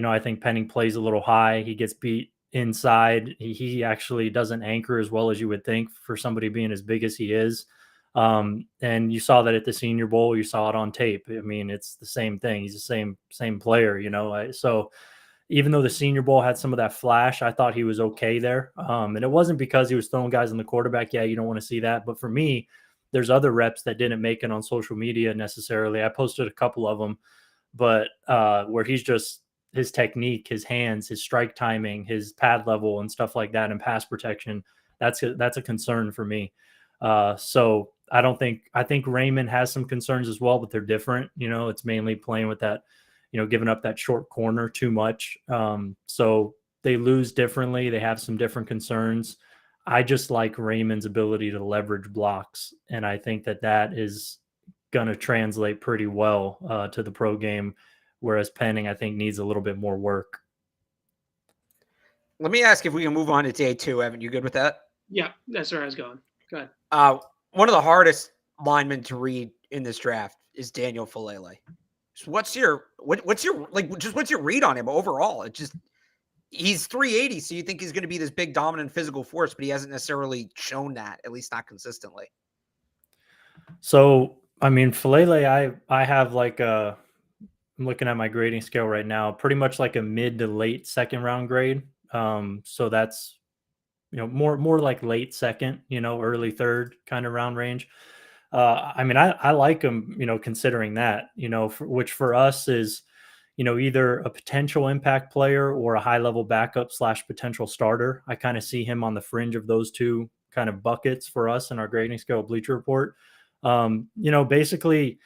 I think Penning plays a little high. He gets beat inside. He actually doesn't anchor as well as you would think for somebody being as big as he is. And you saw that at the Senior Bowl. You saw it on tape. I mean, it's the same thing. He's the same player, you know. So even though the Senior Bowl had some of that flash, I thought he was okay there. And it wasn't because he was throwing guys on the quarterback. Yeah, you don't want to see that. But for me, there's other reps that didn't make it on social media necessarily. I posted a couple of them, but where he's just his technique, his hands, his strike timing, his pad level and stuff like that and pass protection, that's a concern for me. So I think Raymond has some concerns as well, but they're different. You know, it's mainly playing with that, you know, giving up that short corner too much. So they lose differently. They have some different concerns. I just like Raymond's ability to leverage blocks. And I think that is going to translate pretty well to the pro game. Whereas Penning, I think, needs a little bit more work. Let me ask if we can move on to day 2. Evan, you good with that? Yeah, that's where I was going. Go ahead. One of the hardest linemen to read in this draft is Daniel Falele. So what's your read on him overall? It just, he's 380, so you think he's going to be this big dominant physical force, but he hasn't necessarily shown that, at least not consistently. So, I mean, Falele, I have like I'm looking at my grading scale right now, pretty much like a mid to late second round grade. So that's, you know, more like late second, you know, early third kind of round range. I mean, I like him, you know, considering that, you know, which for us is, you know, either a potential impact player or a high level backup / potential starter. I kind of see him on the fringe of those two kind of buckets for us in our grading scale Bleacher Report. You know, basically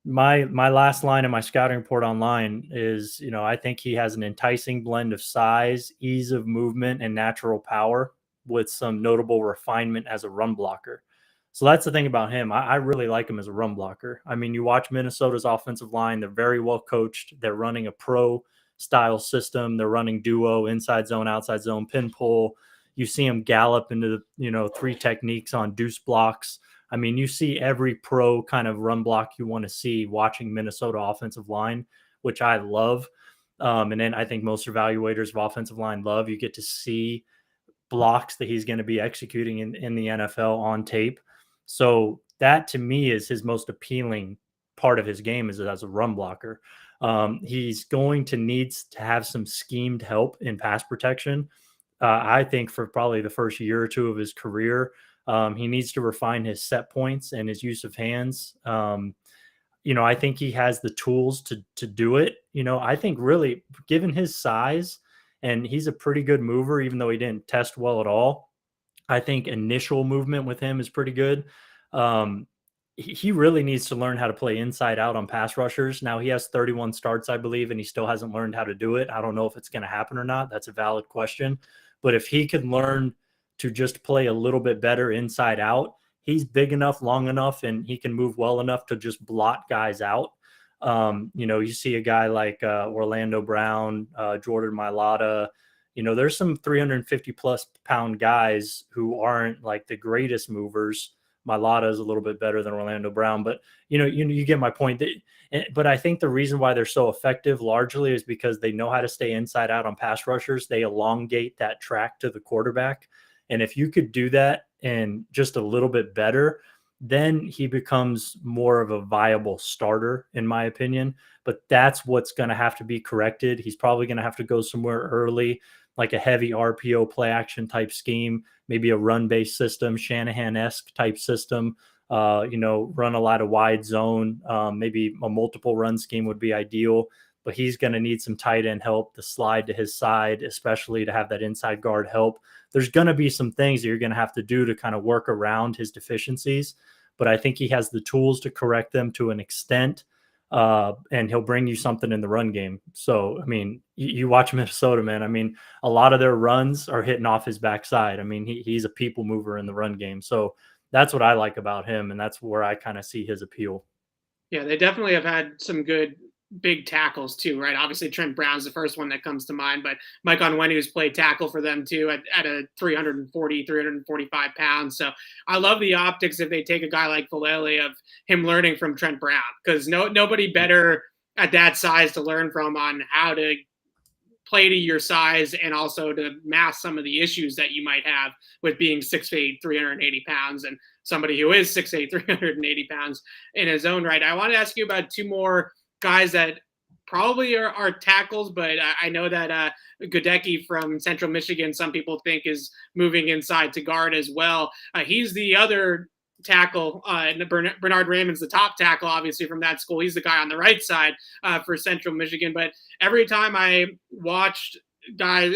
my last line in my scouting report online is, you know, I think he has an enticing blend of size, ease of movement, and natural power with some notable refinement as a run blocker. So that's the thing about him. I really like him as a run blocker. I mean, you watch Minnesota's offensive line, they're very well coached. They're running a pro style system. They're running duo, inside zone, outside zone, pin pull. You see him gallop into the, you know, 3 techniques on deuce blocks. I mean, you see every pro kind of run block you want to see watching Minnesota offensive line, which I love. And then I think most evaluators of offensive line love. You get to see blocks that he's going to be executing in the NFL on tape. So that to me is his most appealing part of his game is as a run blocker. He's going to need to have some schemed help in pass protection. I think for probably the first year or 2 of his career, he needs to refine his set points and his use of hands. You know, I think he has the tools to do it. You know, I think really given his size, and he's a pretty good mover, even though he didn't test well at all. I think initial movement with him is pretty good. He really needs to learn how to play inside out on pass rushers. Now he has 31 starts, I believe, and he still hasn't learned how to do it. I don't know if it's going to happen or not. That's a valid question. But if he can learn to just play a little bit better inside out, he's big enough, long enough, and he can move well enough to just blot guys out. You know, you see a guy like Orlando Brown, Jordan Mailata. You know, there's some 350 plus pound guys who aren't like the greatest movers. Mailata is a little bit better than Orlando Brown, but you get my point. But I think the reason why they're so effective largely is because they know how to stay inside out on pass rushers. They elongate that track to the quarterback. And if you could do that and just a little bit better, then he becomes more of a viable starter, in my opinion. But that's what's going to have to be corrected. He's probably going to have to go somewhere early, like a heavy RPO play action type scheme, maybe a run-based system, Shanahan-esque type system, you know, run a lot of wide zone. Maybe a multiple run scheme would be ideal, but he's going to need some tight end help to slide to his side, especially to have that inside guard help. There's going to be some things that you're going to have to do to kind of work around his deficiencies, but I think he has the tools to correct them to an extent. And he'll bring you something in the run game. So, I mean, you watch Minnesota, man. I mean, a lot of their runs are hitting off his backside. I mean, he's a people mover in the run game. So that's what I like about him. And that's where I kind of see his appeal. Yeah, they definitely have had some good big tackles too, right? Obviously, Trent Brown's the first one that comes to mind, but Mike Onwenu's played tackle for them too at a 340, 345 pounds. So I love the optics if they take a guy like Falele of him learning from Trent Brown, because nobody better at that size to learn from on how to play to your size and also to mask some of the issues that you might have with being 6'8", 380 pounds. And somebody who is 6'8", 380 pounds in his own right. I want to ask you about two more guys that probably are tackles, but I know that Godecki from Central Michigan, some people think is moving inside to guard as well. He's the other tackle, and Bernard Raymond's the top tackle, obviously, from that school. He's the guy on the right side for Central Michigan. But every time I watched guys,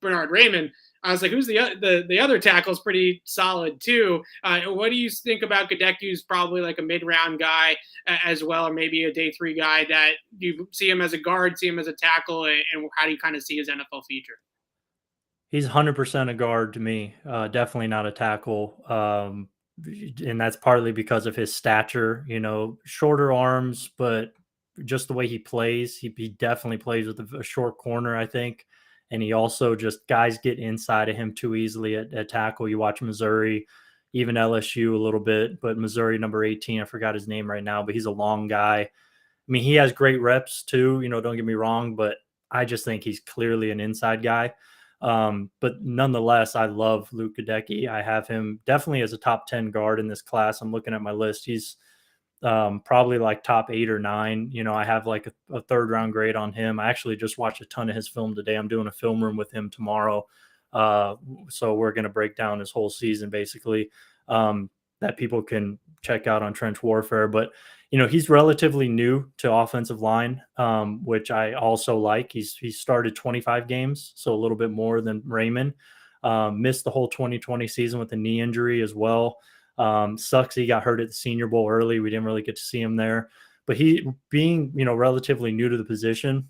Bernard Raymond, I was like, who's the other tackle is pretty solid too. What do you think about Godecki, who's probably like a mid-round guy as well, or maybe a day 3 guy? That you see him as a guard, see him as a tackle, and how do you kind of see his NFL future? He's 100% a guard to me. Definitely not a tackle. And that's partly because of his stature, shorter arms, but just the way he plays, he definitely plays with a short corner, I think. And he also just, guys get inside of him too easily at tackle. You watch Missouri, even LSU a little bit, but Missouri number 18, I forgot his name right now, but he's a long guy. I mean, he has great reps too, don't get me wrong, but I just think he's clearly an inside guy. But nonetheless, I love Luke Godecki. I have him definitely as a top 10 guard in this class. I'm looking at my list. He's probably like top 8 or 9. I have like a 3rd round grade on him. I actually just watched a ton of his film today. I'm doing a film room with him tomorrow. So we're going to break down his whole season basically, that people can check out on Trench Warfare. But, he's relatively new to offensive line, which I also like. He started 25 games, so a little bit more than Raymond. Missed the whole 2020 season with a knee injury as well. Sucks he got hurt at the Senior Bowl early. We didn't really get to see him there. But he, being, relatively new to the position,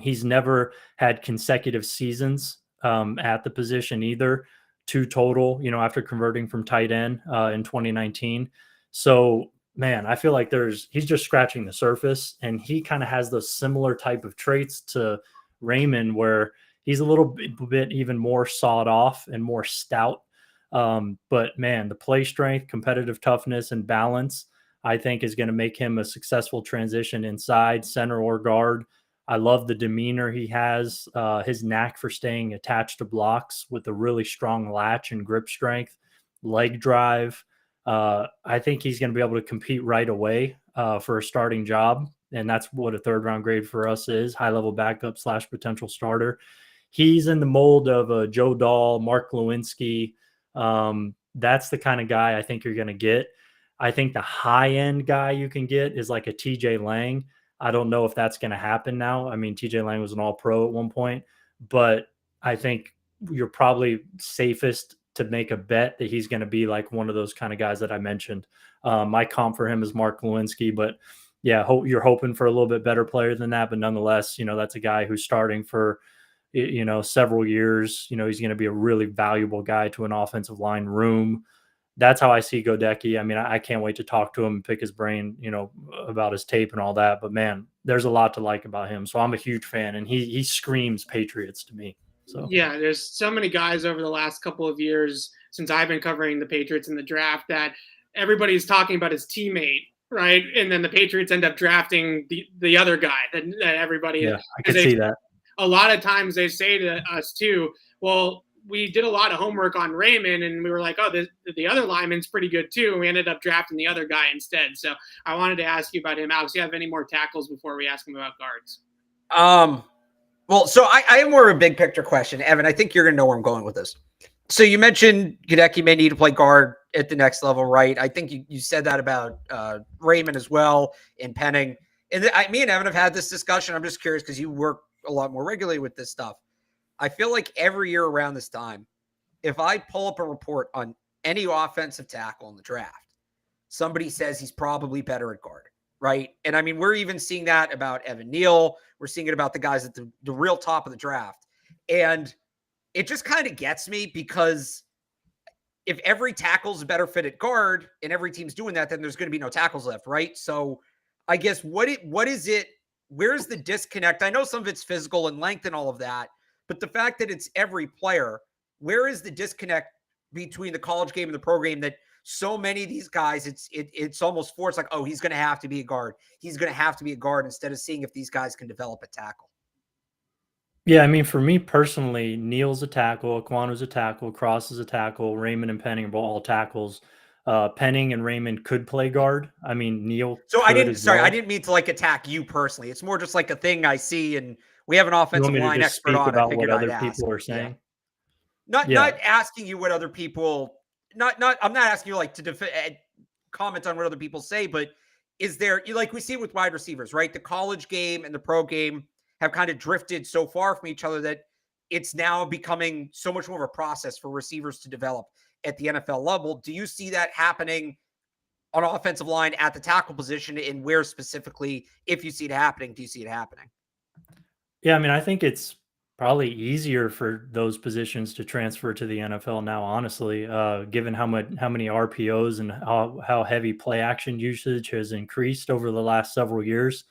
he's never had consecutive seasons at the position either, 2 total, after converting from tight end in 2019. So, man, I feel like he's just scratching the surface, and he kind of has those similar type of traits to Raymond, where he's a little bit even more sawed off and more stout. But man, the play strength, competitive toughness, and balance, I think, is going to make him a successful transition inside, center, or guard. I love the demeanor he has, his knack for staying attached to blocks with a really strong latch and grip strength, leg drive. I think he's going to be able to compete right away for a starting job. And that's what a 3rd round grade for us is, high-level backup / potential starter. He's in the mold of a Joe Dahl, Mark Lewinsky. That's the kind of guy I think you're going to get. I think the high-end guy you can get is like a TJ Lang. I don't know if that's going to happen now. I mean, TJ Lang was an all-pro at one point, but I think you're probably safest to make a bet that he's going to be like one of those kind of guys that I mentioned. My comp for him is Mark Lewinsky, but yeah, you're hoping for a little bit better player than that. But nonetheless, that's a guy who's starting for, several years. He's going to be a really valuable guy to an offensive line room. That's how I see Godecki. I mean, I can't wait to talk to him and pick his brain, about his tape and all that. But man, there's a lot to like about him. So I'm a huge fan, and he screams Patriots to me. So yeah, there's so many guys over the last couple of years since I've been covering the Patriots in the draft that everybody's talking about his teammate, right? And then the Patriots end up drafting the other guy that everybody. Yeah, I can see that. A lot of times they say to us too, well, we did a lot of homework on Raymond, and we were like, oh, the other lineman's pretty good too. And we ended up drafting the other guy instead. So I wanted to ask you about him. Alex, do you have any more tackles before we ask him about guards? Well, so I have more of a big picture question. Evan, I think you're going to know where I'm going with this. So you mentioned Godecki may need to play guard at the next level, right? I think you said that about Raymond as well in Penning. And me and Evan have had this discussion. I'm just curious because you work a lot more regularly with this stuff. I feel like every year around this time, if I pull up a report on any offensive tackle in the draft, somebody says he's probably better at guard, right? And I mean, we're even seeing that about Evan Neal. We're seeing it about the guys at the real top of the draft. And it just kind of gets me because if every tackle's a better fit at guard and every team's doing that, then there's going to be no tackles left, right? So I guess what is it? Where's the disconnect? I know some of it's physical and length and all of that, but the fact that it's every player, where is the disconnect between the college game and the pro game that so many of these guys, it's almost forced like, oh, he's going to have to be a guard. He's going to have to be a guard instead of seeing if these guys can develop a tackle. Yeah, I mean, for me personally, Neal's a tackle, Aquanu's a tackle, Cross is a tackle, Raymond and Penning are all tackles. Penning and Raymond could play guard. I mean, Neal So I could didn't, as sorry, I well. didn't mean to like attack you personally. It's more just like a thing I see, and we have an You want offensive me to line just expert speak on. I about what figured I'd other ask. people are Yeah. saying? Not Yeah. asking you what other people, I'm not asking you like to comment on what other people say, but is there, like we see with wide receivers, right? The college game and the pro game have kind of drifted so far from each other that it's now becoming so much more of a process for receivers to develop at the NFL level. Do you see that happening on offensive line at the tackle position, and where specifically, if you see it happening, do you see it happening? Yeah, I mean, I think it's probably easier for those positions to transfer to the NFL now, honestly, given how many RPOs and how heavy play action usage has increased over the last several years.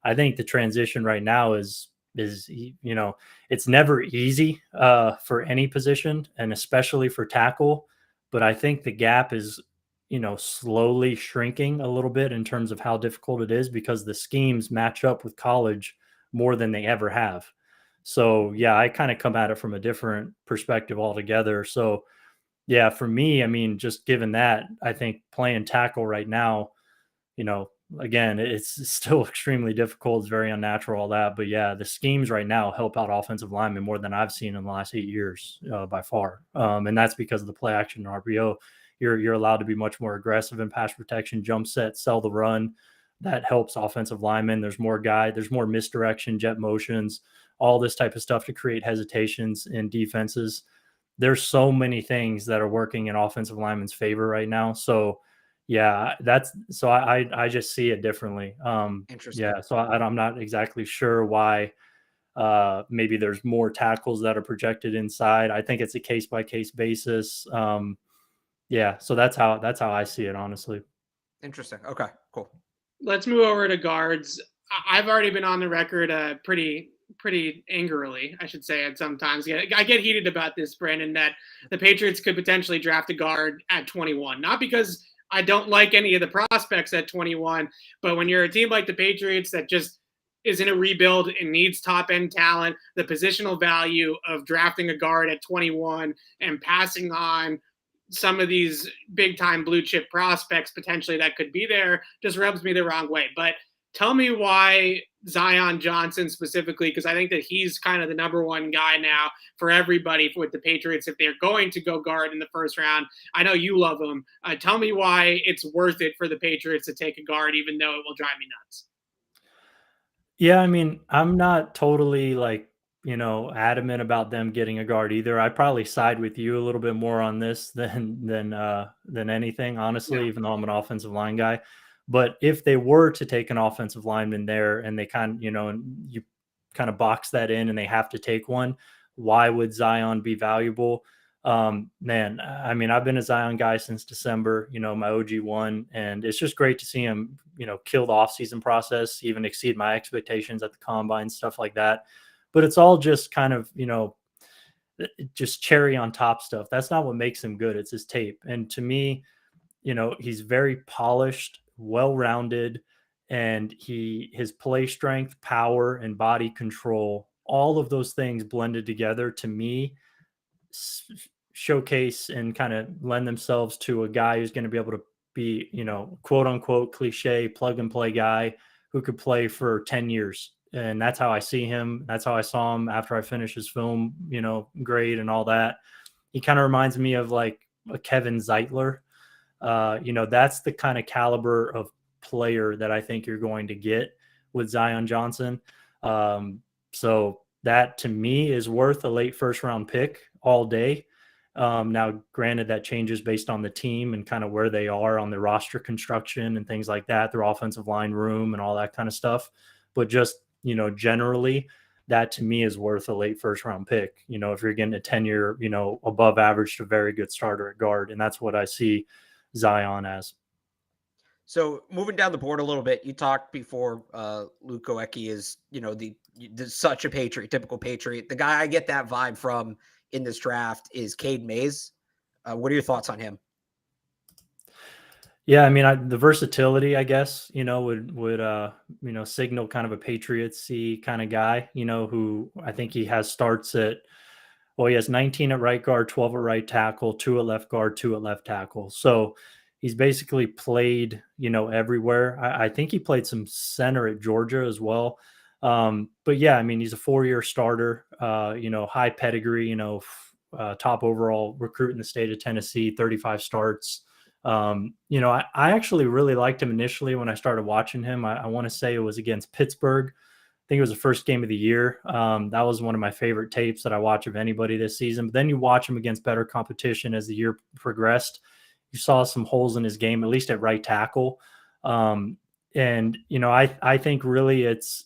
I think the transition right now is it's never easy for any position, and especially for tackle. But I think the gap is slowly shrinking a little bit in terms of how difficult it is because the schemes match up with college more than they ever have. So yeah, I kind of come at it from a different perspective altogether. So yeah, for me, I mean, just given that, I think playing tackle right now, you know, again, it's still extremely difficult. It's very unnatural, all that. But yeah, the schemes right now help out offensive linemen more than I've seen in the last 8 years by far. And that's because of the play action and RPO. You're allowed to be much more aggressive in pass protection, jump set, sell the run. That helps offensive linemen. There's more misdirection, jet motions, all this type of stuff to create hesitations in defenses. There's so many things that are working in offensive linemen's favor right now. So yeah, I just see it differently. Interesting. Yeah, so I'm not exactly sure why maybe there's more tackles that are projected inside. I think it's a case by case basis. Yeah, so that's how I see it, honestly. Interesting. Okay, cool. Let's move over to guards. I've already been on the record pretty angrily, I should say, at sometimes. Yeah, I get heated about this, Brandon, that the Patriots could potentially draft a guard at 21. Not because I don't like any of the prospects at 21, but when you're a team like the Patriots that just is in a rebuild and needs top end talent, the positional value of drafting a guard at 21 and passing on some of these big time blue chip prospects potentially that could be there just rubs me the wrong way. But tell me why Zion Johnson specifically, because I think that he's kind of the number one guy now for everybody with the Patriots if they're going to go guard in the first round. I know you love him. Tell me why it's worth it for the Patriots to take a guard, even though it will drive me nuts. Yeah, I mean, I'm not totally adamant about them getting a guard either. I probably side with you a little bit more on this than anything, honestly, Yeah. even though I'm an offensive line guy. But if they were to take an offensive lineman there and they and you kind of box that in and they have to take one, why would Zion be valuable? Man, I mean, I've been a Zion guy since December, my OG1, and it's just great to see him, kill the offseason process, even exceed my expectations at the combine, stuff like that. But it's all just kind of, just cherry on top stuff. That's not what makes him good. It's his tape. And to me, he's very polished, well-rounded, and his play strength, power, and body control, all of those things blended together to me showcase and kind of lend themselves to a guy who's going to be able to be, quote unquote cliche plug and play guy who could play for 10 years. And that's how I see him. That's how I saw him after I finished his film, grade and all that. He kind of reminds me of like a Kevin Zeitler. That's the kind of caliber of player that I think you're going to get with Zion Johnson. So that to me is worth a late first round pick all day. Now, granted, that changes based on the team and kind of where they are on the roster construction and things like that, their offensive line room and all that kind of stuff. But just, generally, that to me is worth a late first round pick, if you're getting a 10-year, above average to very good starter at guard. And that's what I see Zion as. So moving down the board a little bit, you talked before Luke Goecki is, such a Patriot, typical Patriot. The guy I get that vibe from in this draft is Cade Mays. What are your thoughts on him? Yeah, I mean, the versatility, I guess, would signal kind of a Patriots-y kind of guy, who I think he has starts at, well, he has 19 at right guard, 12 at right tackle, 2 at left guard, 2 at left tackle. So he's basically played, everywhere. I think he played some center at Georgia as well. But yeah, I mean, he's a 4-year starter, high pedigree, top overall recruit in the state of Tennessee, 35 starts. I actually really liked him initially when I started watching him. I want to say it was against Pittsburgh. I think it was the first game of the year. That was one of my favorite tapes that I watch of anybody this season. But then you watch him against better competition as the year progressed. You saw some holes in his game, at least at right tackle. I think really it's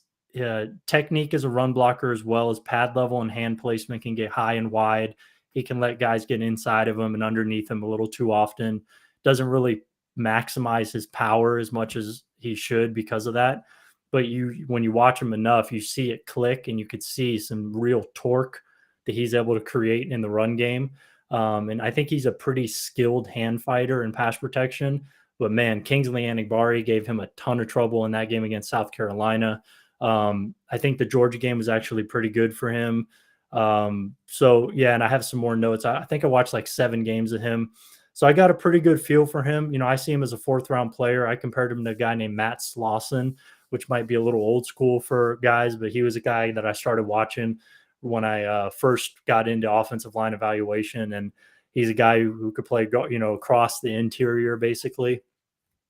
technique as a run blocker, as well as pad level and hand placement, can get high and wide. He can let guys get inside of him and underneath him a little too often. Doesn't really maximize his power as much as he should because of that. But when you watch him enough, you see it click, and you could see some real torque that he's able to create in the run game. And I think he's a pretty skilled hand fighter in pass protection. But man, Kingsley Anigbari gave him a ton of trouble in that game against South Carolina. I think the Georgia game was actually pretty good for him. So yeah, and I have some more notes. I think I watched like 7 games of him. So I got a pretty good feel for him. I see him as a 4th-round player. I compared him to a guy named Matt Slawson, which might be a little old school for guys, but he was a guy that I started watching when I first got into offensive line evaluation. And he's a guy who could play, across the interior, basically.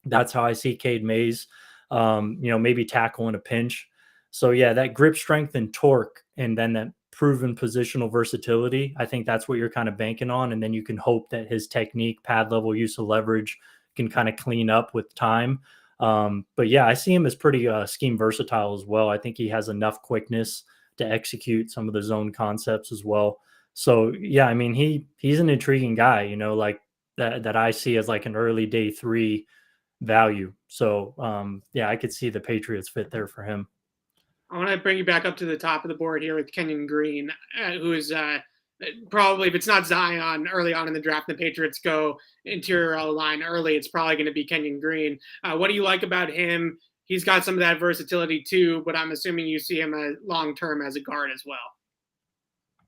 That's how I see Cade Mays, maybe tackle in a pinch. So yeah, that grip strength and torque, and then that proven positional versatility, I think that's what you're kind of banking on. And then you can hope that his technique, pad level, use of leverage can kind of clean up with time. But yeah, I see him as pretty scheme versatile as well. I think he has enough quickness to execute some of the zone concepts as well. So yeah, I mean, he's an intriguing guy, like that I see as like an early day 3 value. So yeah, I could see the Patriots fit there for him. I want to bring you back up to the top of the board here with Kenyon Green, who is probably, if it's not Zion early on in the draft, the Patriots go interior line early, it's probably going to be Kenyon Green. What do you like about him? He's got some of that versatility too, but I'm assuming you see him long-term as a guard as well.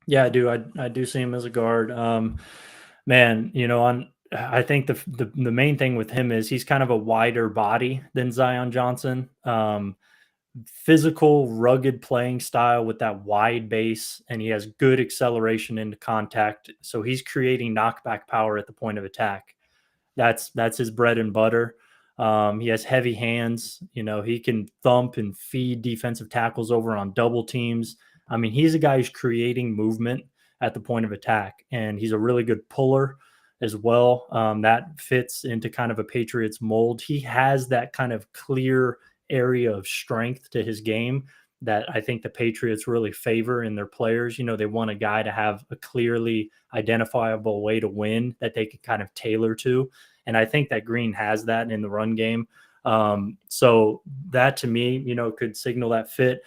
Yeah, I do. I do see him as a guard. I think the main thing with him is he's kind of a wider body than Zion Johnson. Physical, rugged playing style with that wide base, and he has good acceleration into contact. So he's creating knockback power at the point of attack. That's his bread and butter. He has heavy hands. He can thump and feed defensive tackles over on double teams. I mean, he's a guy who's creating movement at the point of attack, and he's a really good puller as well. That fits into kind of a Patriots mold. He has that kind of clear area of strength to his game that I think the Patriots really favor in their players. They want a guy to have a clearly identifiable way to win that they can kind of tailor to. And I think that Green has that in the run game. So that to me, could signal that fit.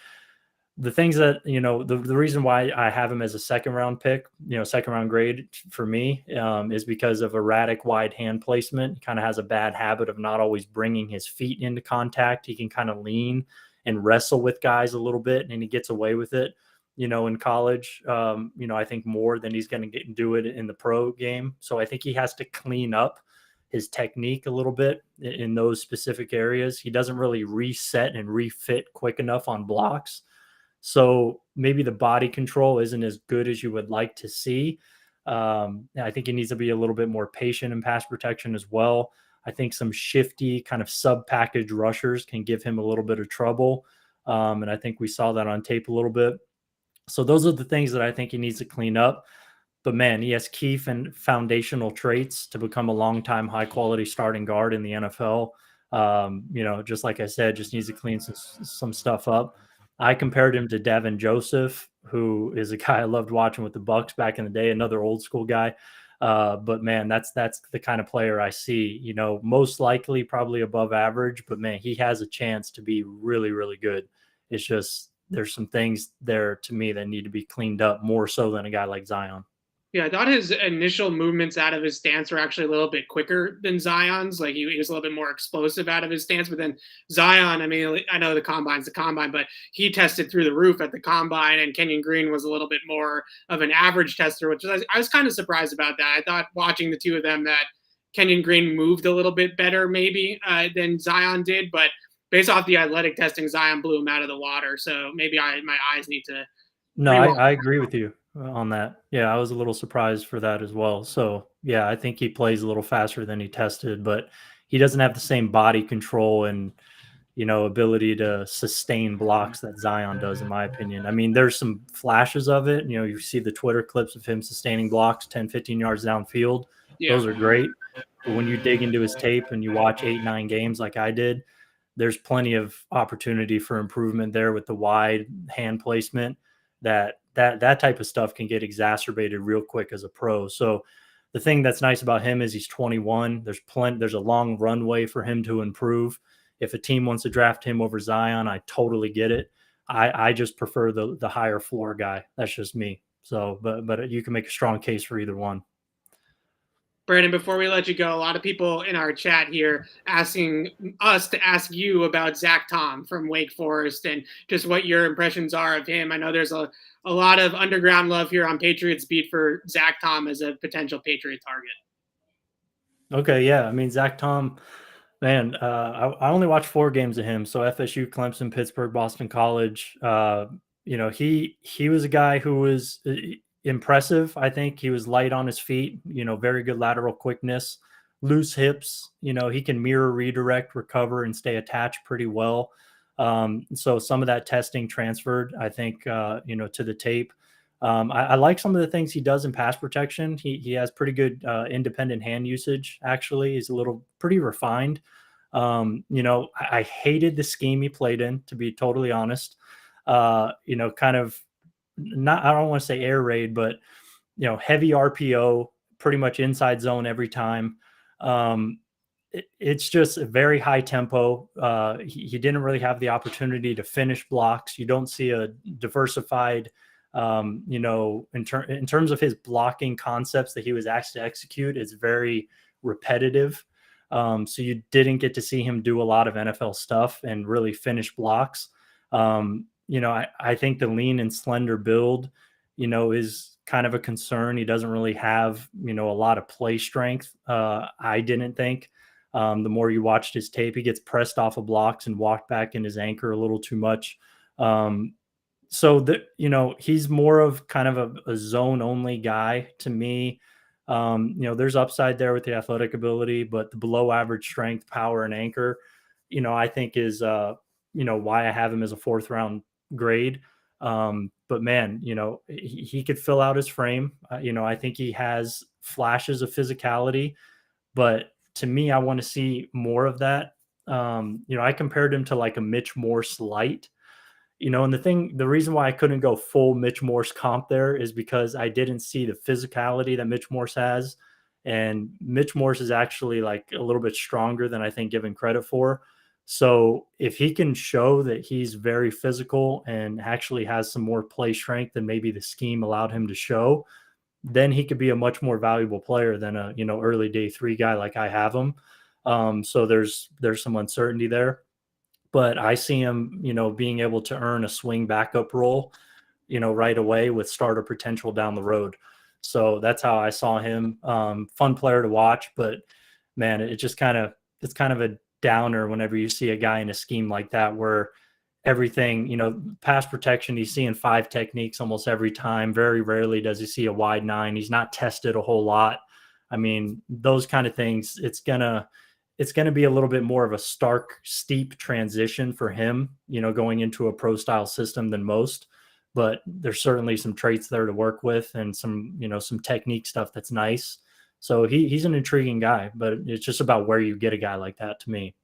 The things that, the reason why I have him as a 2nd-round pick, 2nd-round grade for me is because of erratic wide hand placement. He kind of has a bad habit of not always bringing his feet into contact. He can kind of lean and wrestle with guys a little bit, and he gets away with it, in college, I think more than he's going to do it in the pro game. So I think he has to clean up his technique a little bit in those specific areas. He doesn't really reset and refit quick enough on blocks. So maybe the body control isn't as good as you would like to see. I think he needs to be a little bit more patient in pass protection as well. I think some shifty kind of sub-package rushers can give him a little bit of trouble. And I think we saw that on tape a little bit. So those are the things that I think he needs to clean up. But man, he has key foundational traits to become a long-time high-quality starting guard in the NFL. Just like I said, just needs to clean some stuff up. I compared him to Devin Joseph, who is a guy I loved watching with the Bucs back in the day, another old school guy. But man, that's the kind of player I see, most likely probably above average, but man, he has a chance to be really, really good. It's just, there's some things there to me that need to be cleaned up more so than a guy like Zion. Yeah, I thought his initial movements out of his stance were actually a little bit quicker than Zion's. Like he was a little bit more explosive out of his stance. But then Zion, I mean, I know the combine's the combine, but he tested through the roof at the combine, and Kenyon Green was a little bit more of an average tester, which I was kind of surprised about that. I thought watching the two of them that Kenyon Green moved a little bit better maybe than Zion did, but based off the athletic testing, Zion blew him out of the water. So maybe my eyes need to. No, I agree with you on that. Yeah, I was a little surprised for that as well. So, yeah, I think he plays a little faster than he tested, but he doesn't have the same body control and, ability to sustain blocks that Zion does, in my opinion. I mean, there's some flashes of it. You see the Twitter clips of him sustaining blocks 10, 15 yards downfield. Yeah. Those are great. But when you dig into his tape and you watch 8, 9 games like I did, there's plenty of opportunity for improvement there with the wide hand placement. That type of stuff can get exacerbated real quick as a pro. So the thing that's nice about him is he's 21. There's a long runway for him to improve. If a team wants to draft him over Zion, I totally get it. I just prefer the higher floor guy. That's just me. So, but you can make a strong case for either one. Brandon, before we let you go, a lot of people in our chat here asking us to ask you about Zach Tom from Wake Forest and just what your impressions are of him. I know there's a lot of underground love here on Patriots Beat for Zach Tom as a potential Patriot target. Okay, yeah. I mean, Zach Tom, man, I only watched 4 games of him. So FSU, Clemson, Pittsburgh, Boston College. He was a guy who was impressive. I think he was light on his feet, very good lateral quickness, loose hips. He can mirror, redirect, recover, and stay attached pretty well. So some of that testing transferred, I think, to the tape. I like some of the things he does in pass protection. He has pretty good independent hand usage, actually. He's pretty refined. I hated the scheme he played in, to be totally honest. Kind of not, I don't want to say air raid, but heavy RPO, pretty much inside zone every time. It's just a very high tempo. He didn't really have the opportunity to finish blocks. You don't see a diversified, in terms of his blocking concepts that he was asked to execute, it's very repetitive. So you didn't get to see him do a lot of NFL stuff and really finish blocks. I think the lean and slender build, is kind of a concern. He doesn't really have, a lot of play strength. I didn't think. The more you watched his tape, he gets pressed off of blocks and walked back in his anchor a little too much. So that, he's more of kind of a zone only guy to me. There's upside there with the athletic ability, but the below average strength, power, and anchor, I think is, why I have him as a 4th round grade. But man, he could fill out his frame. I think he has flashes of physicality, but to me, I want to see more of that. I compared him to like a Mitch Morris light, and the reason why I couldn't go full Mitch Morris comp there is because I didn't see the physicality that Mitch Morris has. And Mitch Morris is actually like a little bit stronger than I think given credit for. So if he can show that he's very physical and actually has some more play strength than maybe the scheme allowed him to show, then he could be a much more valuable player than a, early day 3 guy like I have him. So there's some uncertainty there, but I see him, being able to earn a swing backup role, right away with starter potential down the road. So that's how I saw him. Fun player to watch, but man, it's kind of a downer whenever you see a guy in a scheme like that where everything, pass protection, he's seeing 5 techniques almost every time. Very rarely does he see a wide 9. He's not tested a whole lot. I mean, those kind of things, it's gonna be a little bit more of a stark, steep transition for him, going into a pro style system than most. But there's certainly some traits there to work with and some technique stuff that's nice. So he's an intriguing guy, but it's just about where you get a guy like that to me.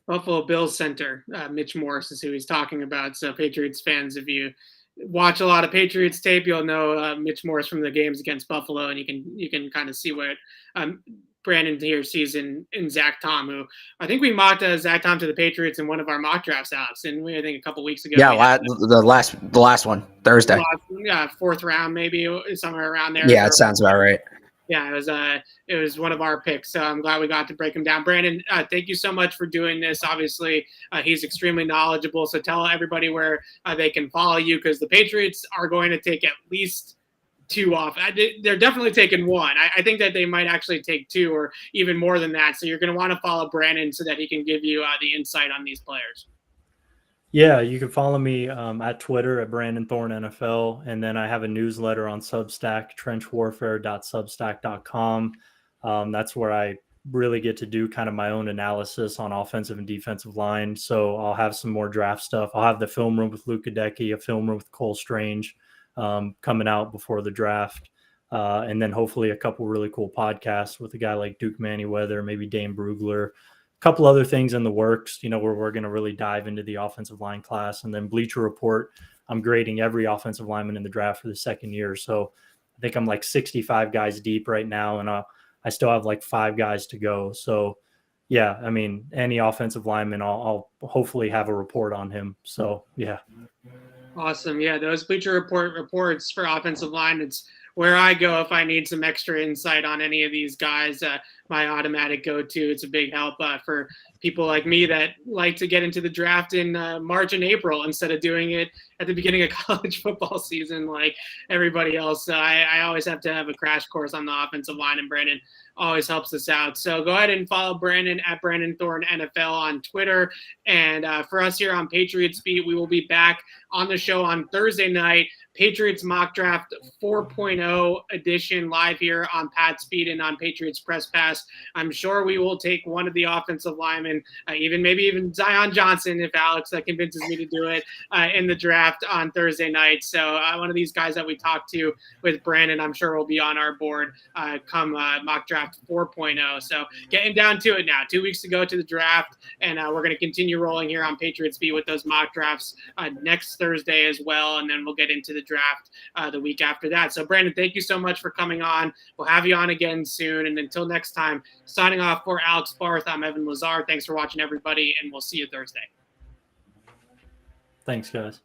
Buffalo Bills center, Mitch Morris is who he's talking about. So Patriots fans, if you watch a lot of Patriots tape, you'll know Mitch Morris from the games against Buffalo, and you can kind of see what Brandon here sees in Zach Tom, who I think we mocked Zach Tom to the Patriots in one of our mock drafts, Alex, and I think a couple weeks ago. Yeah, the last one, Thursday. Fourth round, maybe somewhere around there. Yeah, it sounds about right. Yeah, it was one of our picks, so I'm glad we got to break him down. Brandon, thank you so much for doing this. Obviously, he's extremely knowledgeable, so tell everybody where they can follow you, because the Patriots are going to take at least 2 off. They're definitely taking 1. I think that they might actually take 2 or even more than that. So you're going to want to follow Brandon so that he can give you the insight on these players. Yeah, you can follow me at Twitter at Brandon Thorn NFL, and then I have a newsletter on Substack, trenchwarfare.substack.com. That's where I really get to do kind of my own analysis on offensive and defensive line. So I'll have some more draft stuff. I'll have the film room with Luke Gadecki, a film room with Cole Strange coming out before the draft. And then hopefully a couple really cool podcasts with a guy like Duke Manyweather, maybe Dane Brugler, a couple other things in the works, where we're going to really dive into the offensive line class. And then Bleacher Report, I'm grading every offensive lineman in the draft for the second year. So I think I'm like 65 guys deep right now, and I still have like 5 guys to go. So yeah, I mean, any offensive lineman, I'll hopefully have a report on him. So yeah. Awesome. Yeah, those Bleacher Report reports for offensive line, it's where I go if I need some extra insight on any of these guys. My automatic go-to. It's a big help for people like me that like to get into the draft in March and April instead of doing it at the beginning of college football season like everybody else. I always have to have a crash course on the offensive line, and Brandon always helps us out. So go ahead and follow Brandon at Brandon Thorn NFL on Twitter. And for us here on Patriots Beat, we will be back on the show on Thursday night. Patriots Mock Draft 4.0 edition live here on Pat's Beat and on Patriots Press Pass. I'm sure we will take one of the offensive linemen, maybe even Zion Johnson, if Alex convinces me to do it in the draft on Thursday night. So one of these guys that we talked to with Brandon, I'm sure will be on our board come Mock Draft 4.0. So getting down to it now, 2 weeks to go to the draft, and we're going to continue rolling here on Patriots Beat with those mock drafts next Thursday as well, and then we'll get into the draft the week after that. So Brandon, thank you so much for coming on. We'll have you on again soon, and until next time, signing off for Alex Barth, I'm Evan Lazar. Thanks for watching, everybody, and we'll see you Thursday. Thanks, guys.